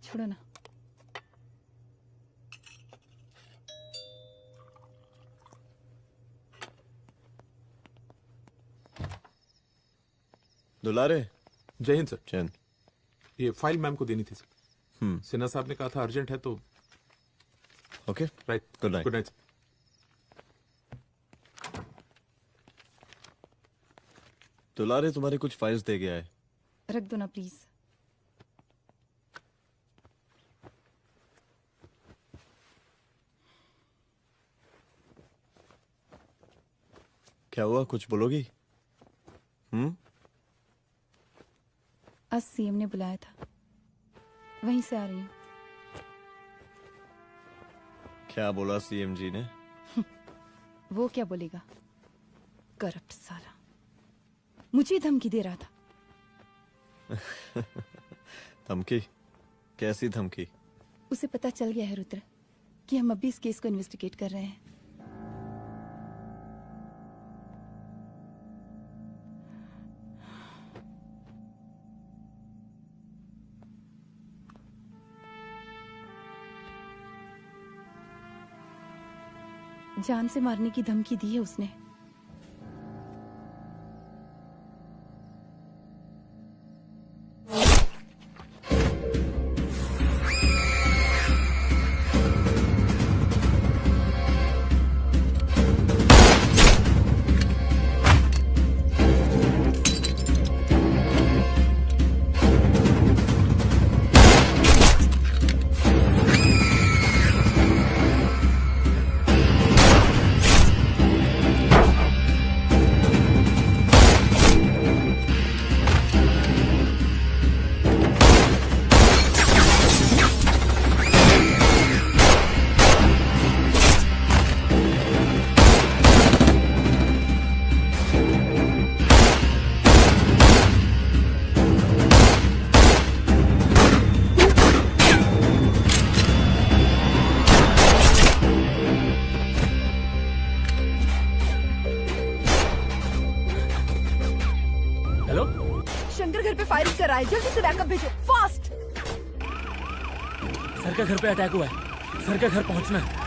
छोड़ो ना। दुलारे। जय हिंद सर। जैन, ये फाइल मैम को देनी थी सर। सिन्हा साहब ने कहा था अर्जेंट है तो। Okay, right. Good night. Good night. दुलारे तुम्हारे कुछ फाइल्स दे गया है, रख दो ना प्लीज। क्या हुआ, कुछ बोलोगी? आज सीएम ने बुलाया था, वहीं से आ रही हूँ। क्या बोला सीएम जी ने? वो क्या बोलेगा, करप्ट साला, मुझे धमकी दे रहा था। धमकी? कैसी धमकी? उसे पता चल गया है रुद्र कि हम अभी इस केस को इन्वेस्टिगेट कर रहे हैं। जान से मारने की धमकी दी है उसने। जल्दी से बैकअप भेजो, फास्ट। सर का घर पे अटैक हुआ है, सर का घर पहुंचना है।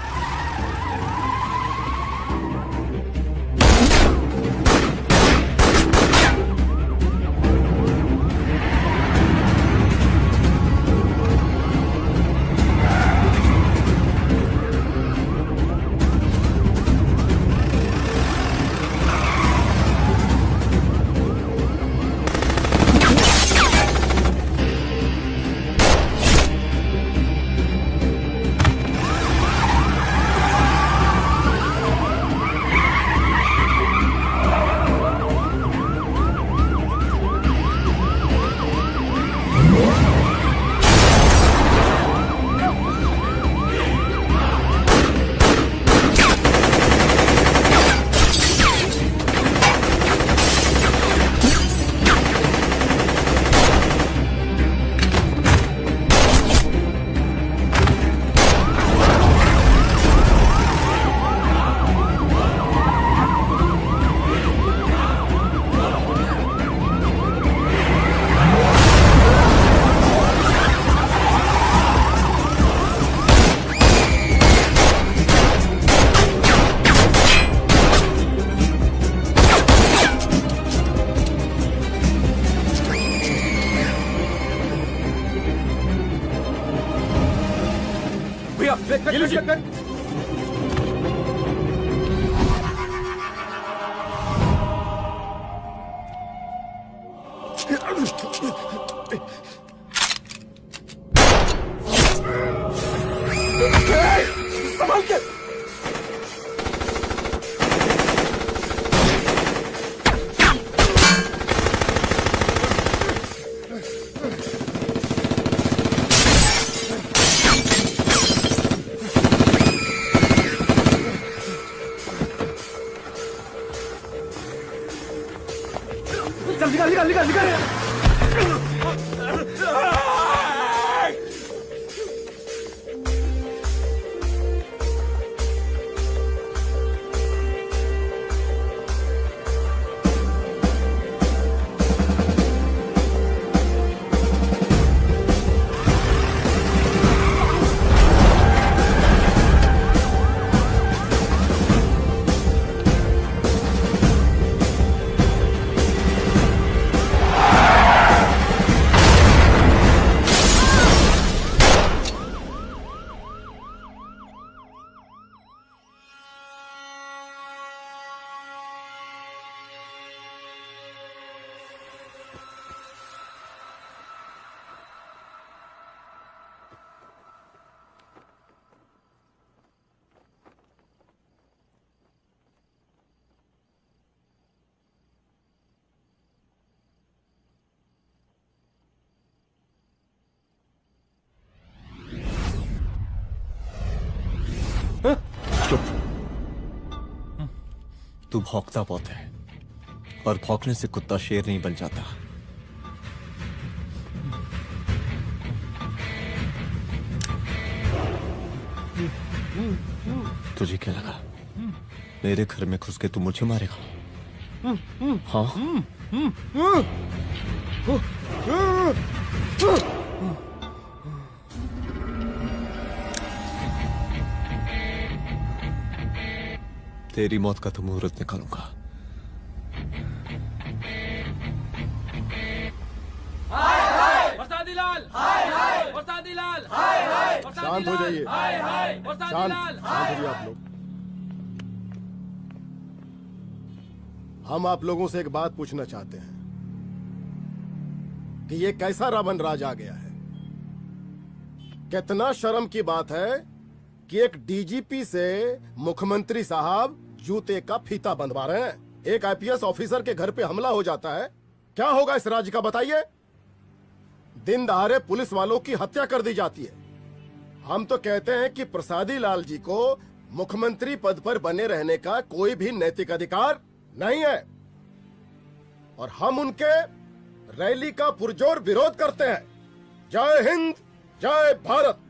संभाल के। चल निकाल निकाल निकाल निकाल। तू भौंकता बहुत है, और भौंकने से कुत्ता शेर नहीं बन जाता। तुझे क्या लगा मेरे घर में घुस के तू मुझे मारेगा? हाँ? तेरी मौत का तो मुहूर्त निकालूंगा। शांत हो जाइए, शांत हो आप लोग। हम आप लोगों से एक बात पूछना चाहते हैं कि ये कैसा रावण राज आ गया है। कितना शर्म की बात है कि एक डीजीपी से मुख्यमंत्री साहब जूते का फीता बंधवा रहे हैं। एक आईपीएस ऑफिसर के घर पे हमला हो जाता है, क्या होगा इस राज्य का बताइए? दिन दहाड़े पुलिस वालों की हत्या कर दी जाती है। हम तो कहते हैं कि प्रसादी लाल जी को मुख्यमंत्री पद पर बने रहने का कोई भी नैतिक अधिकार नहीं है, और हम उनके रैली का पुरजोर विरोध करते हैं। जय हिंद, जय भारत।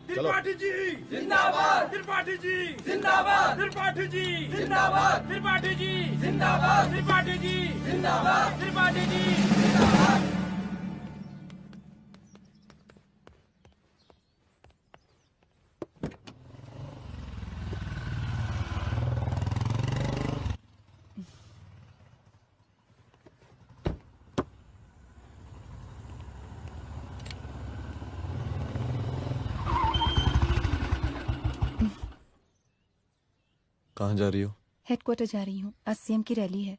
त्रिपाठी जी जिंदाबाद, त्रिपाठी जी जिंदाबाद, त्रिपाठी जी जिंदाबाद, त्रिपाठी जी जिंदाबाद, त्रिपाठी जी जिंदाबाद, त्रिपाठी जी जिंदाबाद। कहाँ जा रही हो? हेडक्वार्टर जा रही हूँ, आज सीएम की रैली है।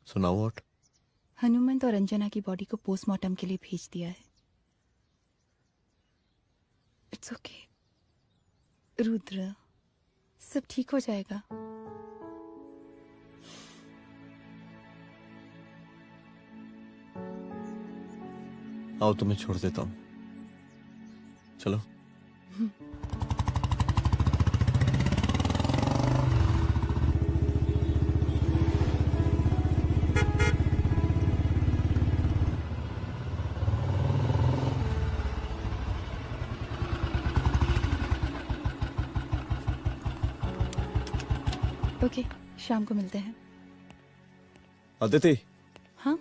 सुनाओ व्हाट? हनुमंत और अंजना की बॉडी को पोस्टमार्टम के लिए भेज दिया है। इट्स ओके रुद्र, सब ठीक हो जाएगा। आओ तुम्हें छोड़ देता हूँ, चलो। ओके, शाम को मिलते हैं। अदिति। हाँ?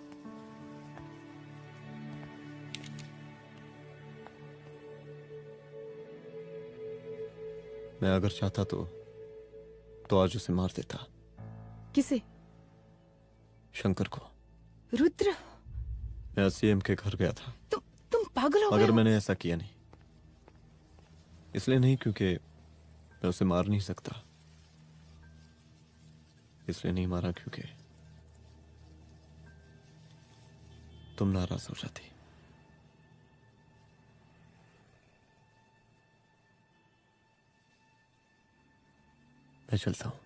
मैं अगर चाहता तो आज उसे मार देता। किसे? शंकर को। रुद्र, मैं सीएम के घर गया था। तुम पागल हो गए मगर हो? मैंने ऐसा किया नहीं, इसलिए नहीं क्योंकि मैं उसे मार नहीं सकता, इसलिए नहीं मारा क्योंकि तुम नाराज हो जाती। मैं चलता हूं।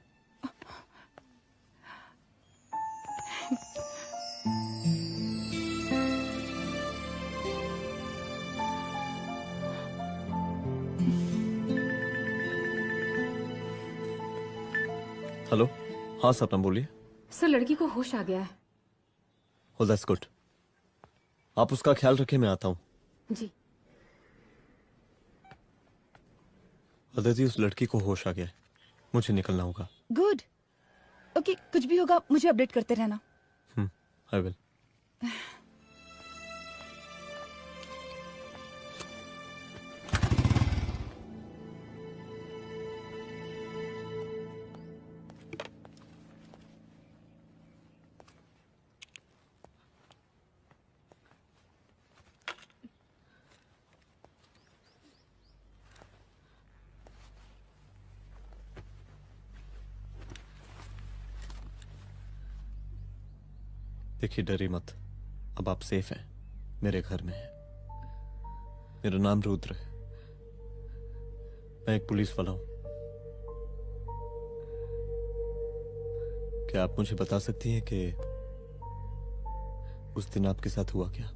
हेलो, हाँ सपना बोलिए। सर, लड़की को होश आ गया है। Oh, that's good. आप उसका ख्याल रखें, मैं आता हूँ। जी। अदिति, उस लड़की को होश आ गया है, मुझे निकलना होगा। गुड। ओके, कुछ भी होगा मुझे अपडेट करते रहना। I will. देखिए, डरिए मत, अब आप सेफ हैं, मेरे घर में हैं। मेरा नाम रुद्र है, मैं एक पुलिस वाला हूं। क्या आप मुझे बता सकती हैं कि उस दिन आपके साथ हुआ क्या?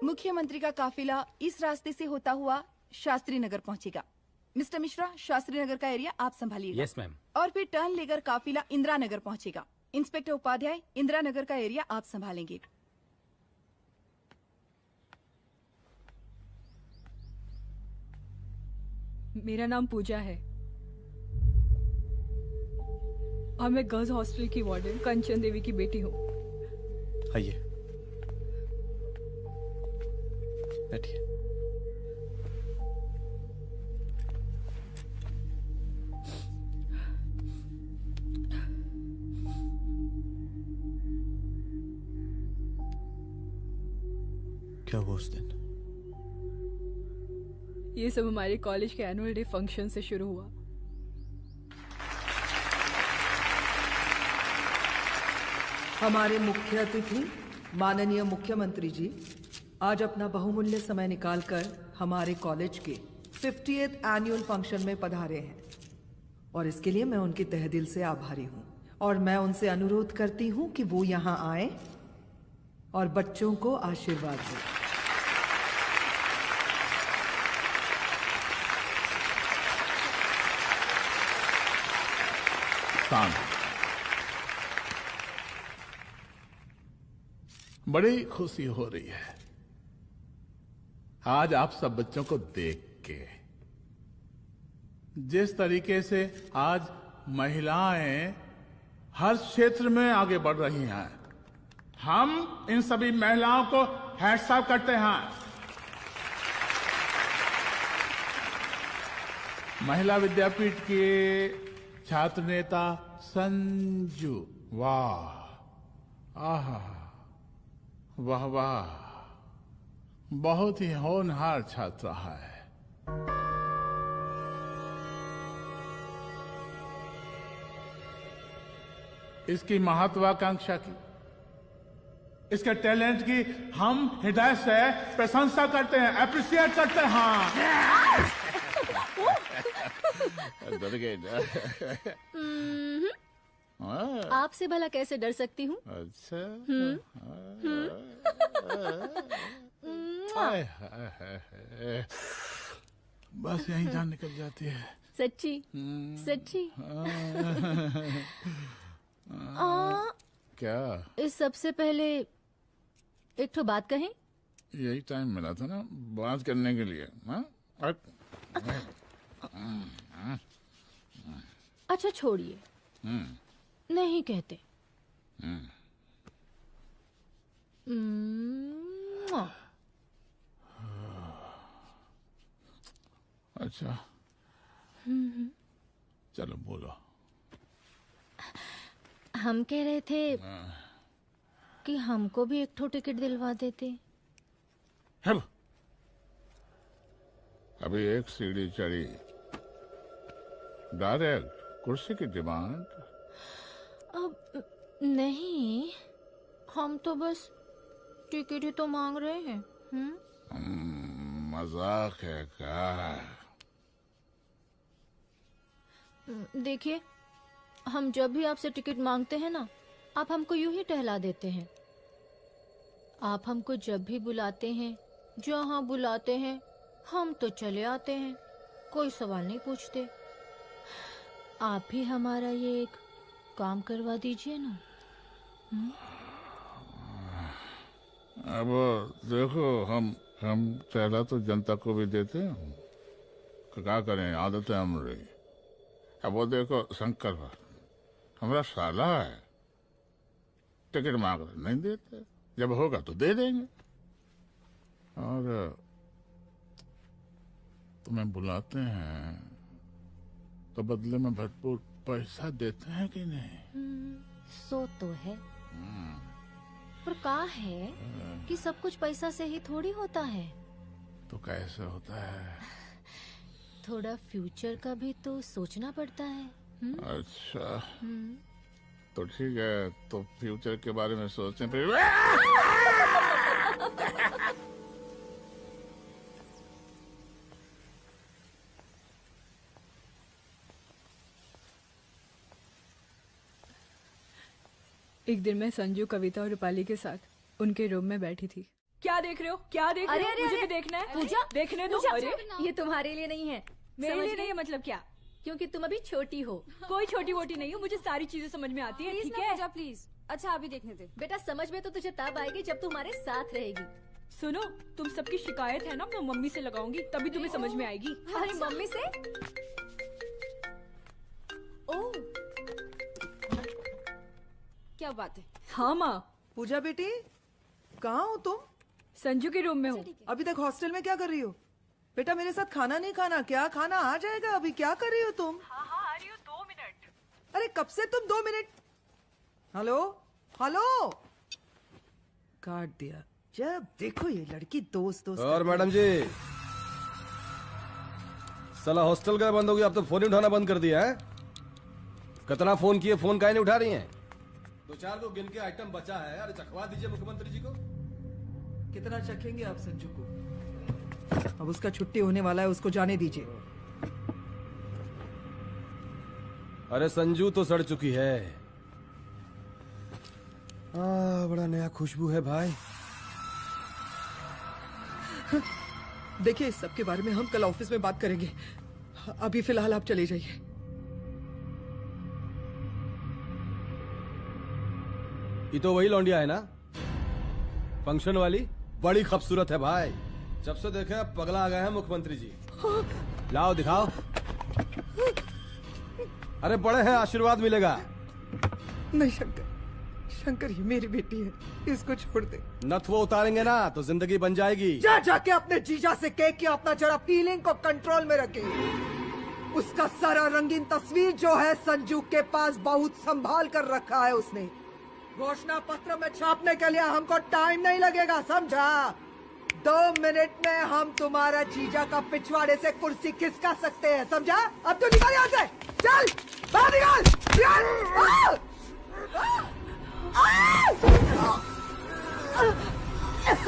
मुख्यमंत्री का काफिला इस रास्ते से होता हुआ शास्त्री नगर पहुंचेगा। मिस्टर मिश्रा, शास्त्री नगर का एरिया आप संभालिएगा। Yes ma'am. और फिर टर्न लेकर काफिला इंदिरा नगर पहुंचेगा। इंस्पेक्टर उपाध्याय, इंदिरा नगर का एरिया आप संभालेंगे। मेरा नाम पूजा है और मैं गर्ल्स हॉस्टल की वार्डन कंचन देवी की बेटी हूँ। आइए, बैठिए। क्या हुआ उस दिन? ये सब हमारे कॉलेज के एनुअल डे फंक्शन से शुरू हुआ। हमारे मुख्य अतिथि माननीय मुख्यमंत्री जी आज अपना बहुमूल्य समय निकालकर हमारे कॉलेज के 50th एनुअल फंक्शन में पधारे हैं और इसके लिए मैं उनके तहे दिल से आभारी हूं और मैं उनसे अनुरोध करती हूं कि वो यहां आए और बच्चों को आशीर्वाद दें। बड़ी खुशी हो रही है आज आप सब बच्चों को देख के। जिस तरीके से आज महिलाएं हर क्षेत्र में आगे बढ़ रही हैं, हम इन सभी महिलाओं को हैट्स ऑफ करते हैं। महिला विद्यापीठ के छात्र नेता संजू, वाह, आहा, वाह वाह, बहुत ही होनहार छात्रा है। इसकी महत्वाकांक्षा की, इसके टैलेंट की हम हृदय से प्रशंसा करते हैं, अप्रिशिएट करते हैं। डर गए आपसे भला कैसे डर सकती हूँ? अच्छा। बस यही जान निकल जाती है। सच्ची सच्ची। क्या? इस सबसे पहले एक तो बात कहें। यही टाइम मिला था ना बात करने के लिए। अच्छा छोड़िए, नहीं कहते। अच्छा चलो बोलो। हम कह रहे थे कि हमको भी एक ठो टिकट दिलवा देते। अभी एक सीढ़ी चढ़ी, डायरेक्ट कुर्सी की डिमांड। अब नहीं, हम तो बस टिकट ही तो मांग रहे हैं। मजाक है क्या? देखिए, हम जब भी आपसे टिकट मांगते हैं ना, आप हमको यूं ही टहला देते हैं। आप हमको जब भी बुलाते हैं, जहां बुलाते हैं, हम तो चले आते हैं, कोई सवाल नहीं पूछते। आप ही हमारा ये एक काम करवा दीजिए ना। अब देखो, हम टहला तो जनता को भी देते हैं, क्या करें, आदत है हमारी। अब वो देखो शंकर हमारा साला है, टिकट मांग रहे नहीं देते, जब होगा तो दे देंगे। और तुम्हें बुलाते हैं तो बदले में भरपूर पैसा देते हैं कि नहीं? सो तो है। पर कहा है कि सब कुछ पैसा से ही थोड़ी होता है। तो कैसे होता है? थोड़ा फ्यूचर का भी तो सोचना पड़ता है। अच्छा तो ठीक है, तो फ्यूचर के बारे में सोचने पे एक दिन मैं संजू, कविता और रूपाली के साथ उनके रूम में बैठी थी। क्या देख रहे हो? क्या देख रहे हो? मुझे भी देखना है। पूजा, देखने दो। अरे ये तुम्हारे लिए नहीं है। मेरे समझ लिए गई? नहीं है मतलब क्या? क्योंकि तुम अभी छोटी हो। कोई छोटी वोटी नहीं हो, मुझे सारी चीजें समझ में आती है। ठीक है पूजा प्लीज। अच्छा अभी देखने दे। बेटा समझ में तो तुझे तब आएगी जब तू हमारे साथ रहेगी। सुनो, तुम सबकी शिकायत है ना, मैं मम्मी से लगाऊंगी, तभी तुम्हें समझ में आएगी। अरे मम्मी से? ओह क्या बात है। हाँ माँ। पूजा बेटी कहाँ हो तुम? संजू के रूम में हूँ। अभी तक हॉस्टल में क्या कर रही हो? बेटा मेरे साथ खाना नहीं खाना क्या? खाना आ जाएगा, अभी क्या कर रही हो तुम? हाँ आ रही हूँ, 2 मिनट। अरे कब से तुम 2 मिनट? हेलो हेलो काट दिया। जब देखो ये लड़की दोस्त दोस्त। और मैडम जी, साला हॉस्टल का बंद हो गया, अब तो फोन ही उठाना बंद कर दिया है। कितना फोन किए, फोन काहे नहीं उठा रही हैं? 2-4 को गिन के आइटम बचा है, अरे चखवा दीजिए मुख्यमंत्री जी को। कितना चखेंगे आप संजू को? अब उसका छुट्टी होने वाला है, उसको जाने दीजिए। अरे संजू तो सड़ चुकी है। बड़ा नया खुशबू है भाई। देखिए इस सब के बारे में हम कल ऑफिस में बात करेंगे, अभी फिलहाल आप चले जाइए। ये तो वही लौंडिया है ना, फंक्शन वाली? बड़ी खूबसूरत है भाई, जब से देखे अब पगला आ गए हैं मुख्यमंत्री जी। लाओ दिखाओ। अरे बड़े हैं, आशीर्वाद मिलेगा। नहीं शंकर, शंकर ये मेरी बेटी है, इसको छोड़ दे। नथ वो उतारेंगे ना तो जिंदगी बन जाएगी। जा जाके अपने जीजा से कह के अपना जरा फीलिंग को कंट्रोल में रखे। उसका सारा रंगीन तस्वीर जो है संजू के पास बहुत संभाल कर रखा है उसने। घोषणा पत्र में छापने के लिए हमको टाइम नहीं लगेगा, समझा? 2 मिनट में हम तुम्हारा जीजा का पिछवाड़े से कुर्सी खिसका सकते हैं, समझा? अब तो निकल यहाँ से, चल बाहर निकल।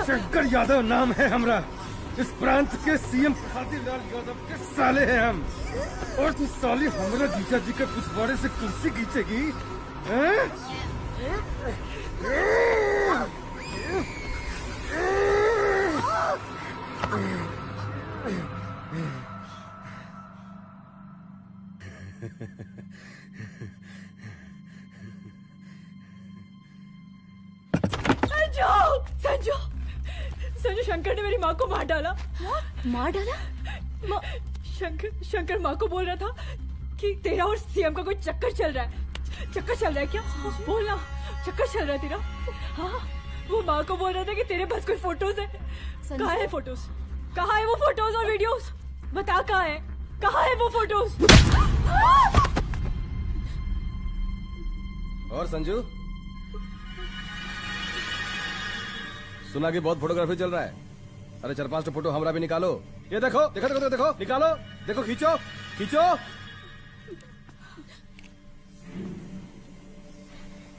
शंकर यादव नाम है हमरा, इस प्रांत के सीएम प्रसादीलाल यादव के साले हैं हम। और तू साली हमरा जीजा जी के पिछवाड़े से कुर्सी खींचेगी? संजू, संजू शंकर ने मेरी माँ को मार डाला। मार डाला? शंकर माँ को बोल रहा था कि तेरा और सीएम का कोई चक्कर चल रहा है। चक्कर चल रहा है क्या? बोलना, चक्कर चल रहा है तेरा? हाँ, वो माँ को बोल रहा था कि तेरे पास कोई फोटोज है। कहाँ है फोटोज? कहाँ है वो फोटोज और वीडियोस? बता कहाँ है? कहाँ है वो फोटोज? और संजू, सुना कि बहुत फोटोग्राफी चल रहा है। अरे 4-5 फोटो हमरा भी निकालो। ये देखो देखो देखो देखो, निकालो, देखो, खींचो खींचो।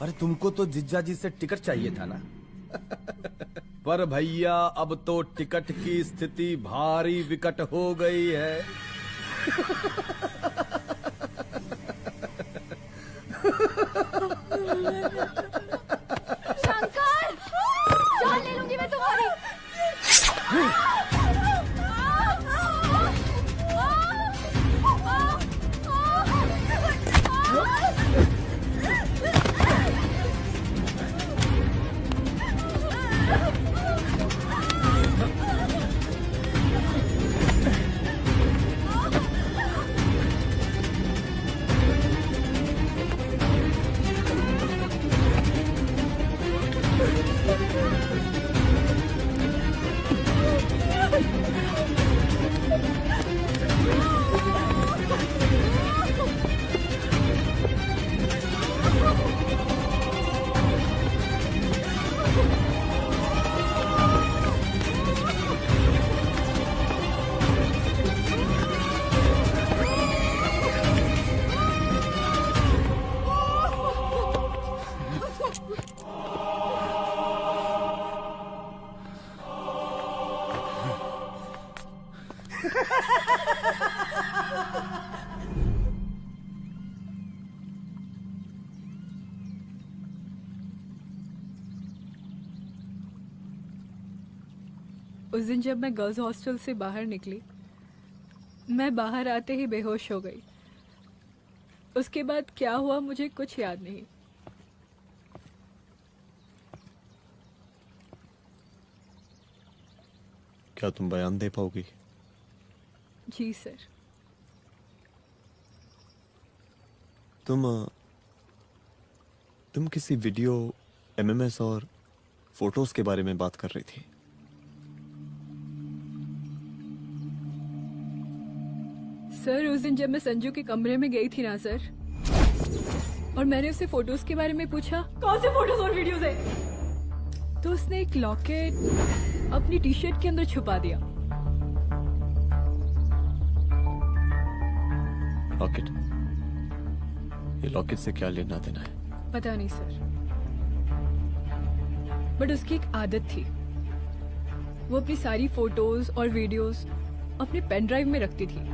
अरे तुमको तो जिज्जा जी से टिकट चाहिए था ना। पर भैया अब तो टिकट की स्थिति भारी विकट हो गई है। शंकर, जान ले लूंगी मैं तुम्हारी। उस दिन जब मैं गर्ल्स हॉस्टल से बाहर निकली, मैं बाहर आते ही बेहोश हो गई। उसके बाद क्या हुआ मुझे कुछ याद नहीं। क्या तुम बयान दे पाओगी? जी सर। तुम किसी वीडियो, एमएमएस और फोटोज के बारे में बात कर रही थी। सर उस दिन जब मैं संजू के कमरे में गई थी ना सर, और मैंने उससे फोटोज के बारे में पूछा कौन से फोटोज और वीडियोज है, तो उसने एक लॉकेट अपनी टी शर्ट के अंदर छुपा दिया। लॉकेट? ये लॉकेट से क्या लेना देना है? पता नहीं सर, बट उसकी एक आदत थी, वो अपनी सारी फोटोज और वीडियोस अपने पेन ड्राइव में रखती थी।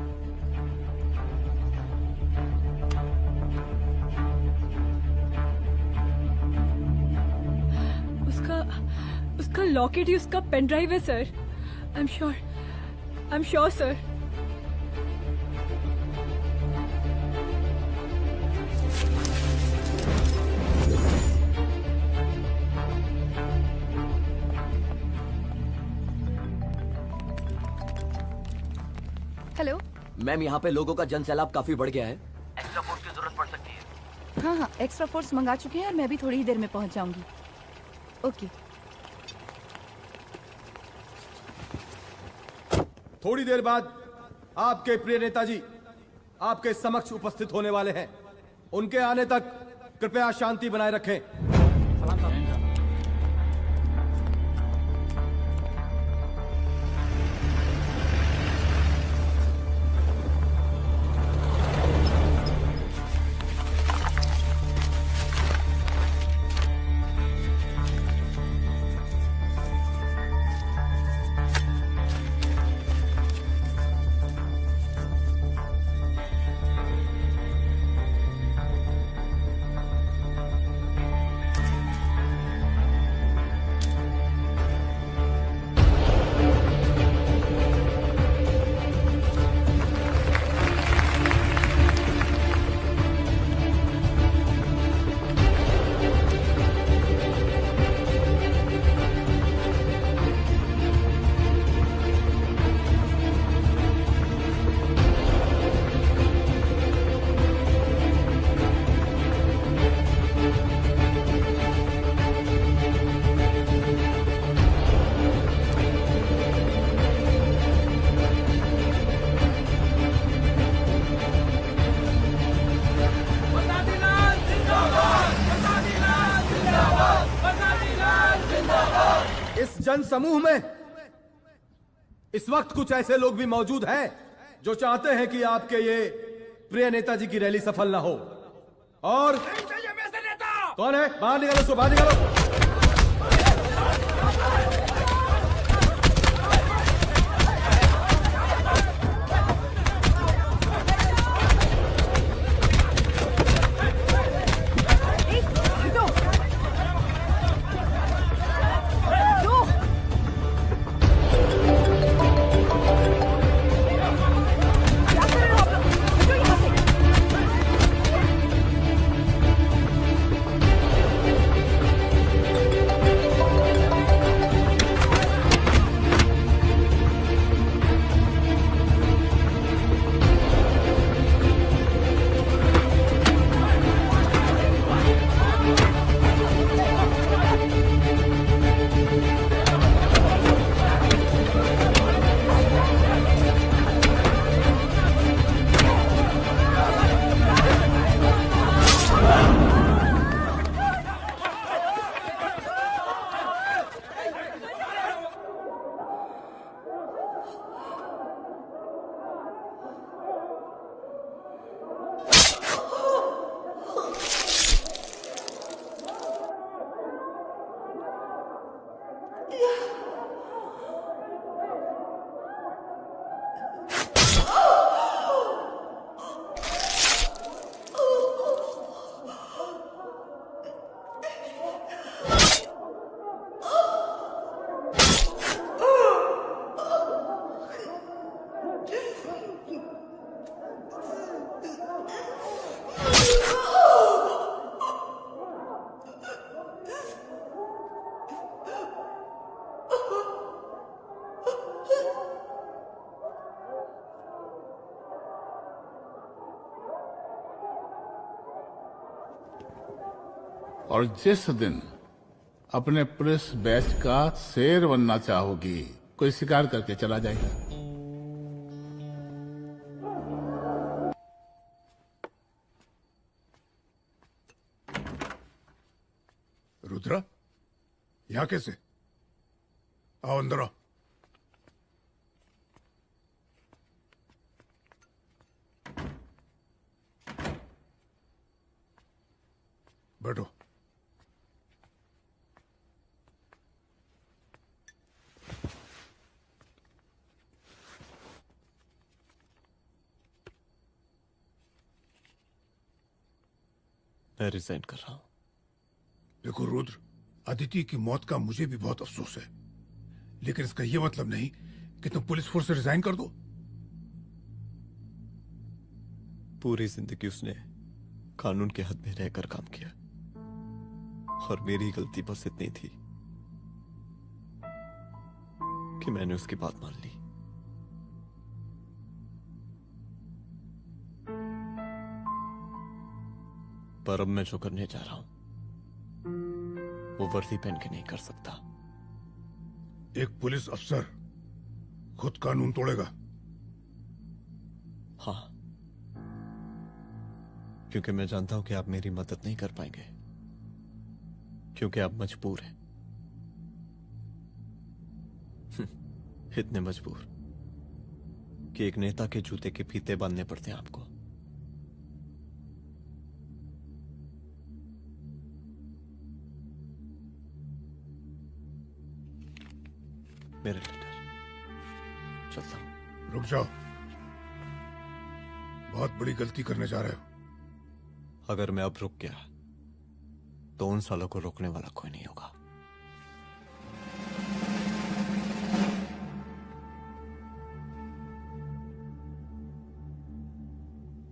उसका लॉकेट ही उसका पेन ड्राइव है sir. I am sure sir. Hello ma'am, यहाँ पे लोगों का जन सैलाब काफी बढ़ गया है। एक्स्ट्रा फोर्स की जरूरत पड़ सकती है। हाँ, एक्स्ट्रा फोर्स मंगा चुके हैं और मैं भी थोड़ी ही देर में पहुंच जाऊंगी। ओके। थोड़ी देर बाद आपके प्रिय नेताजी आपके समक्ष उपस्थित होने वाले हैं। उनके आने तक कृपया शांति बनाए रखें। जन समूह में इस वक्त कुछ ऐसे लोग भी मौजूद हैं जो चाहते हैं कि आपके ये प्रिय नेताजी की रैली सफल ना हो। और कौन है? बाहर निकालो उसको, बाहर निकालो। और जिस दिन अपने पुलिस बैच का शेर बनना चाहोगी, कोई शिकार करके चला जाएगा। रुद्रा, यहाँ कैसे? आओ अंदर आओ। बैठो। मैं रिजाइन कर रहा हूं। देखो रुद्र, अदिति की मौत का मुझे भी बहुत अफसोस है, लेकिन इसका यह मतलब नहीं कि तुम पुलिस फोर्स से रिजाइन कर दो। पूरी जिंदगी उसने कानून के हद में रहकर काम किया और मेरी गलती बस इतनी थी कि मैंने उसकी बात मान ली। पर अब मैं जो करने जा रहा हूं वो वर्दी पहन के नहीं कर सकता। एक पुलिस अफसर खुद कानून तोड़ेगा? हाँ, क्योंकि मैं जानता हूं कि आप मेरी मदद नहीं कर पाएंगे, क्योंकि आप मजबूर हैं। इतने मजबूर कि एक नेता के जूते के फीते बांधने पड़ते हैं आपको। मेरे लेटर, चलता हूं। रुक जाओ, बहुत बड़ी गलती करने जा रहे हो। अगर मैं अब रुक गया तो उन सालों को रोकने वाला कोई नहीं होगा।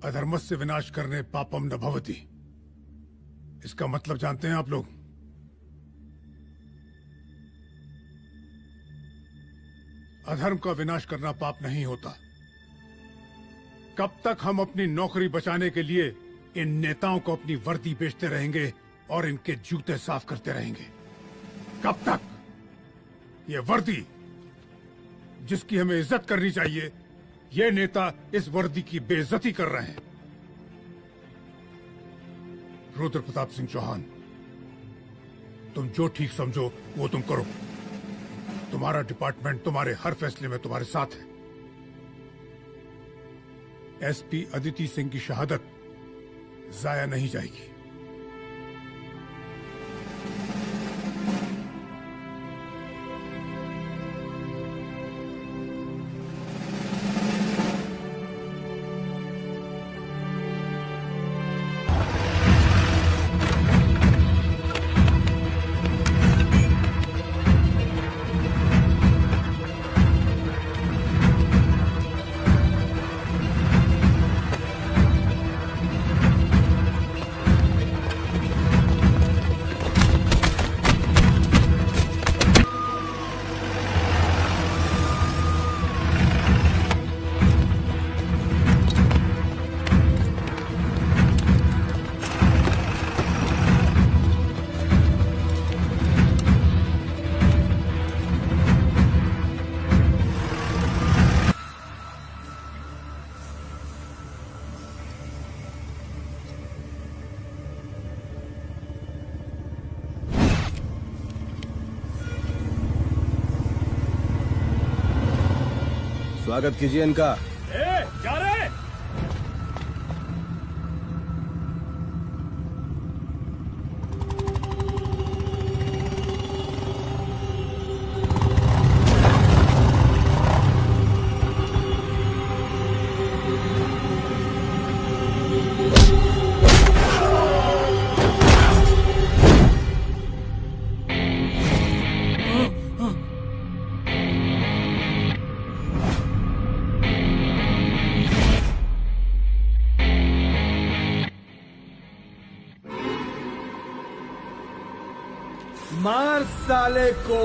अधर्मस्य विनाश करने पापम न भवति, इसका मतलब जानते हैं आप लोग? अधर्म का विनाश करना पाप नहीं होता। कब तक हम अपनी नौकरी बचाने के लिए इन नेताओं को अपनी वर्दी बेचते रहेंगे और इनके जूते साफ करते रहेंगे? कब तक? ये वर्दी जिसकी हमें इज्जत करनी चाहिए, ये नेता इस वर्दी की बेइज्जती कर रहे हैं। रुद्र प्रताप सिंह चौहान, तुम जो ठीक समझो वो तुम करो। तुम्हारा डिपार्टमेंट तुम्हारे हर फैसले में तुम्हारे साथ है। एसपी अदिति सिंह की शहादत जाया नहीं जाएगी। स्वागत कीजिए इनका। जा रहे? मार साले को।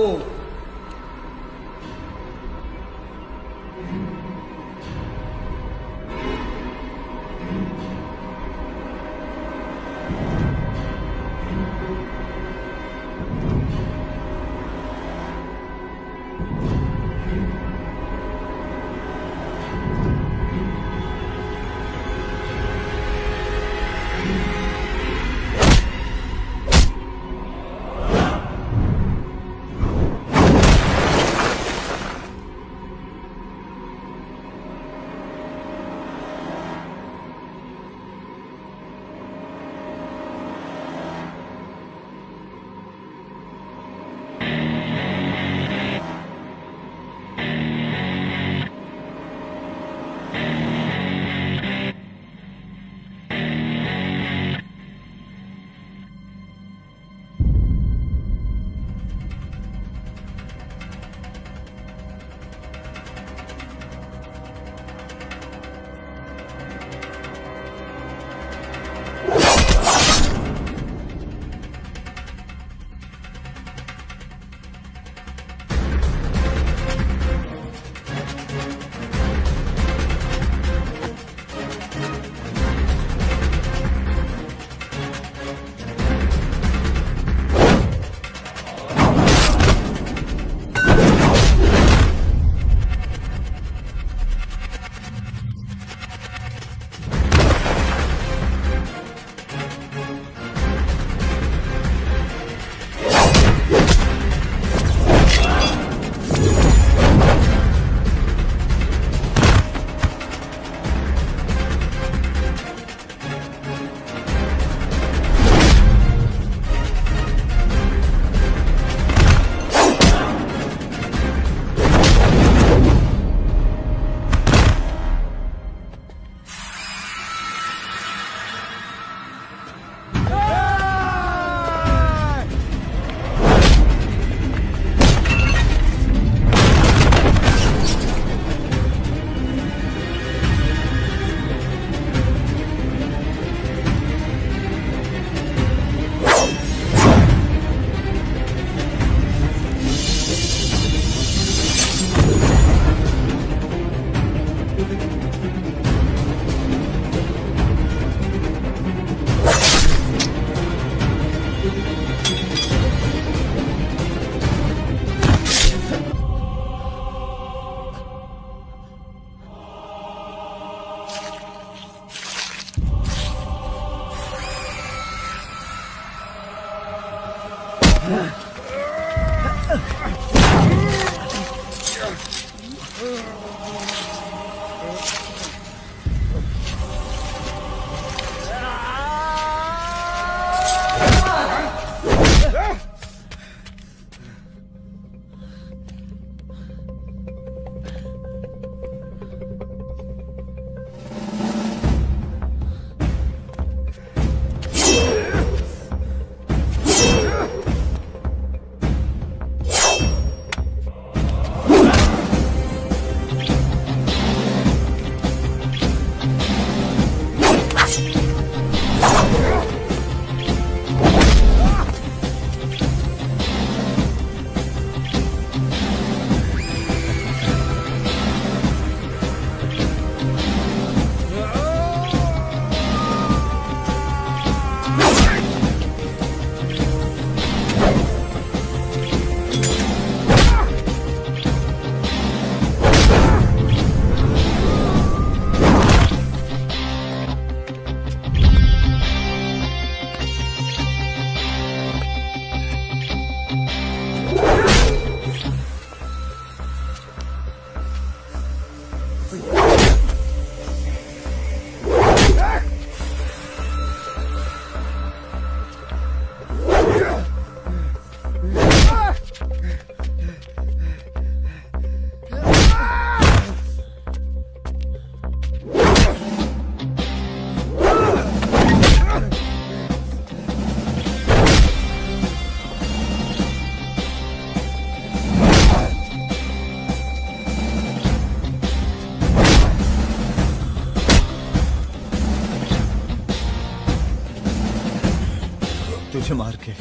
तुझे मार के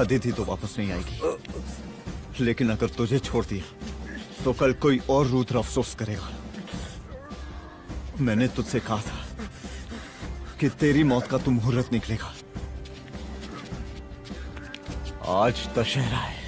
अदिति तो वापस नहीं आएगी, लेकिन अगर तुझे छोड़ दिया तो कल कोई और रुद्र अफसोस करेगा। मैंने तुझसे कहा था कि तेरी मौत का तो मुहूर्त निकलेगा। आज दशहरा है।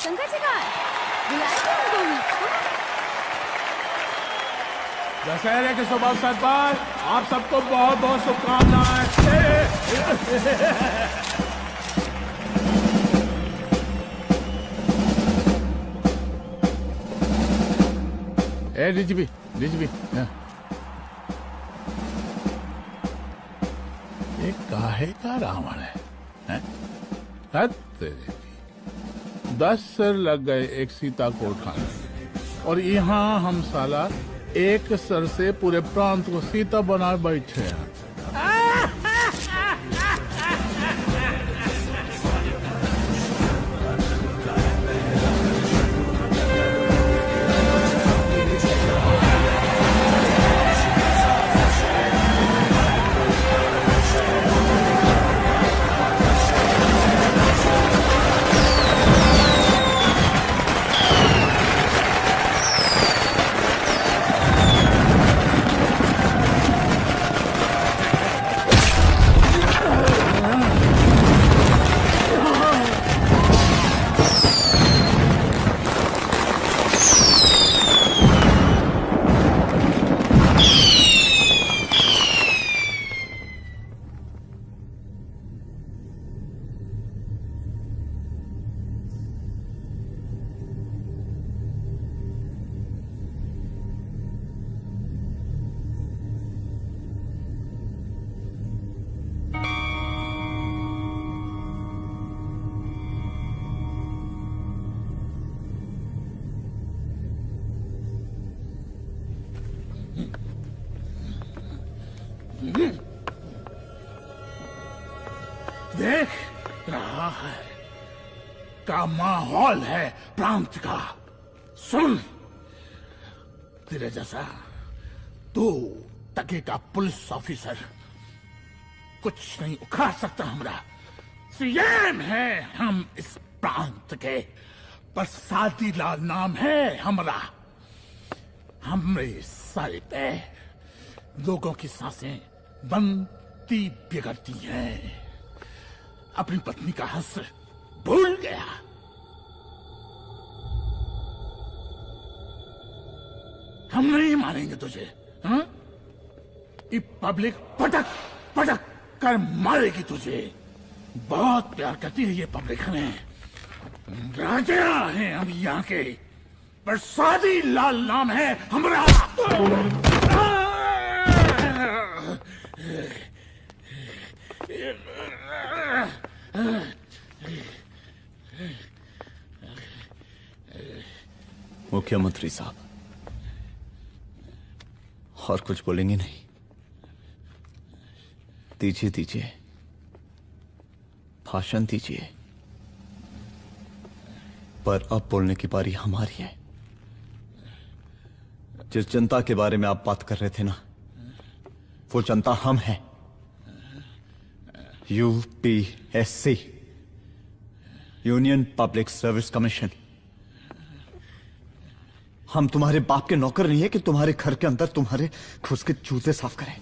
शंकर जी का बुलाया क्या उनको भी? दशहरे के शुभ अवसर पर आप सबको बहुत बहुत शुभकामनाएं। डीजीपी ये काहे का रावण है? हद तेरे की। 10 सिर लग गए एक सीता को उठाने, और यहाँ हम साला एक सर से पूरे प्रांत को सीता बना बैठे हैं। देख रहा है का माहौल है प्रांत का। सुन, तेरे जैसा तू टके का पुलिस ऑफिसर कुछ नहीं उखाड़ सकता। हमरा सीएम है हम इस प्रांत के, प्रसादी लाल नाम है हमरा। हमरे सर पे लोगों की सांसें बनती बिगड़ती हैं। अपनी पत्नी का हंस भूल गया। हम नहीं मारेंगे तुझे। हाँ? ये पब्लिक पटक पटक कर मारेगी तुझे। बहुत प्यार करती है ये पब्लिक हमें। राजा हैं हम यहाँ के, प्रसादी लाल नाम है हमारा। मुख्यमंत्री साहब, और कुछ बोलेंगे नहीं? दीजिए दीजिए, भाषण दीजिए। पर अब बोलने की बारी हमारी है। जिस जनता के बारे में आप बात कर रहे थे ना, वो जनता हम हैं। UPSC, union public service commission. हम तुम्हारे बाप के नौकर नहीं है कि तुम्हारे घर के अंदर तुम्हारे खुद के जूते साफ करें।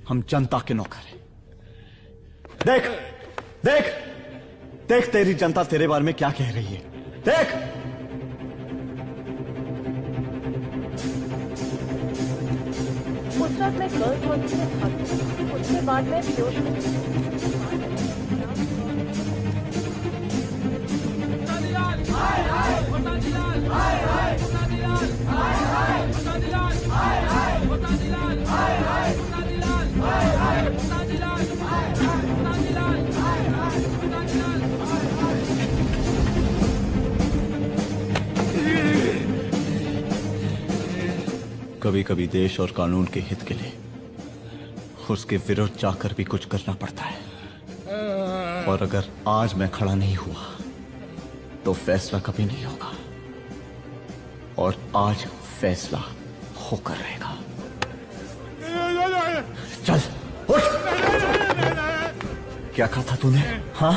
हम जनता के नौकर हैं। देख देख देख, तेरी जनता तेरे बारे में क्या कह रही है। देख, उस वक्त मैं गर्ल्स हॉस्टल में था, उसके बाद मैं बेहोश हो गई। कभी कभी देश और कानून के हित के लिए उसके विरुद्ध जाकर भी कुछ करना पड़ता है। और अगर आज मैं खड़ा नहीं हुआ तो फैसला कभी नहीं होगा, और आज फैसला होकर रहेगा। चल उठ। क्या कहा था तूने? हाँ,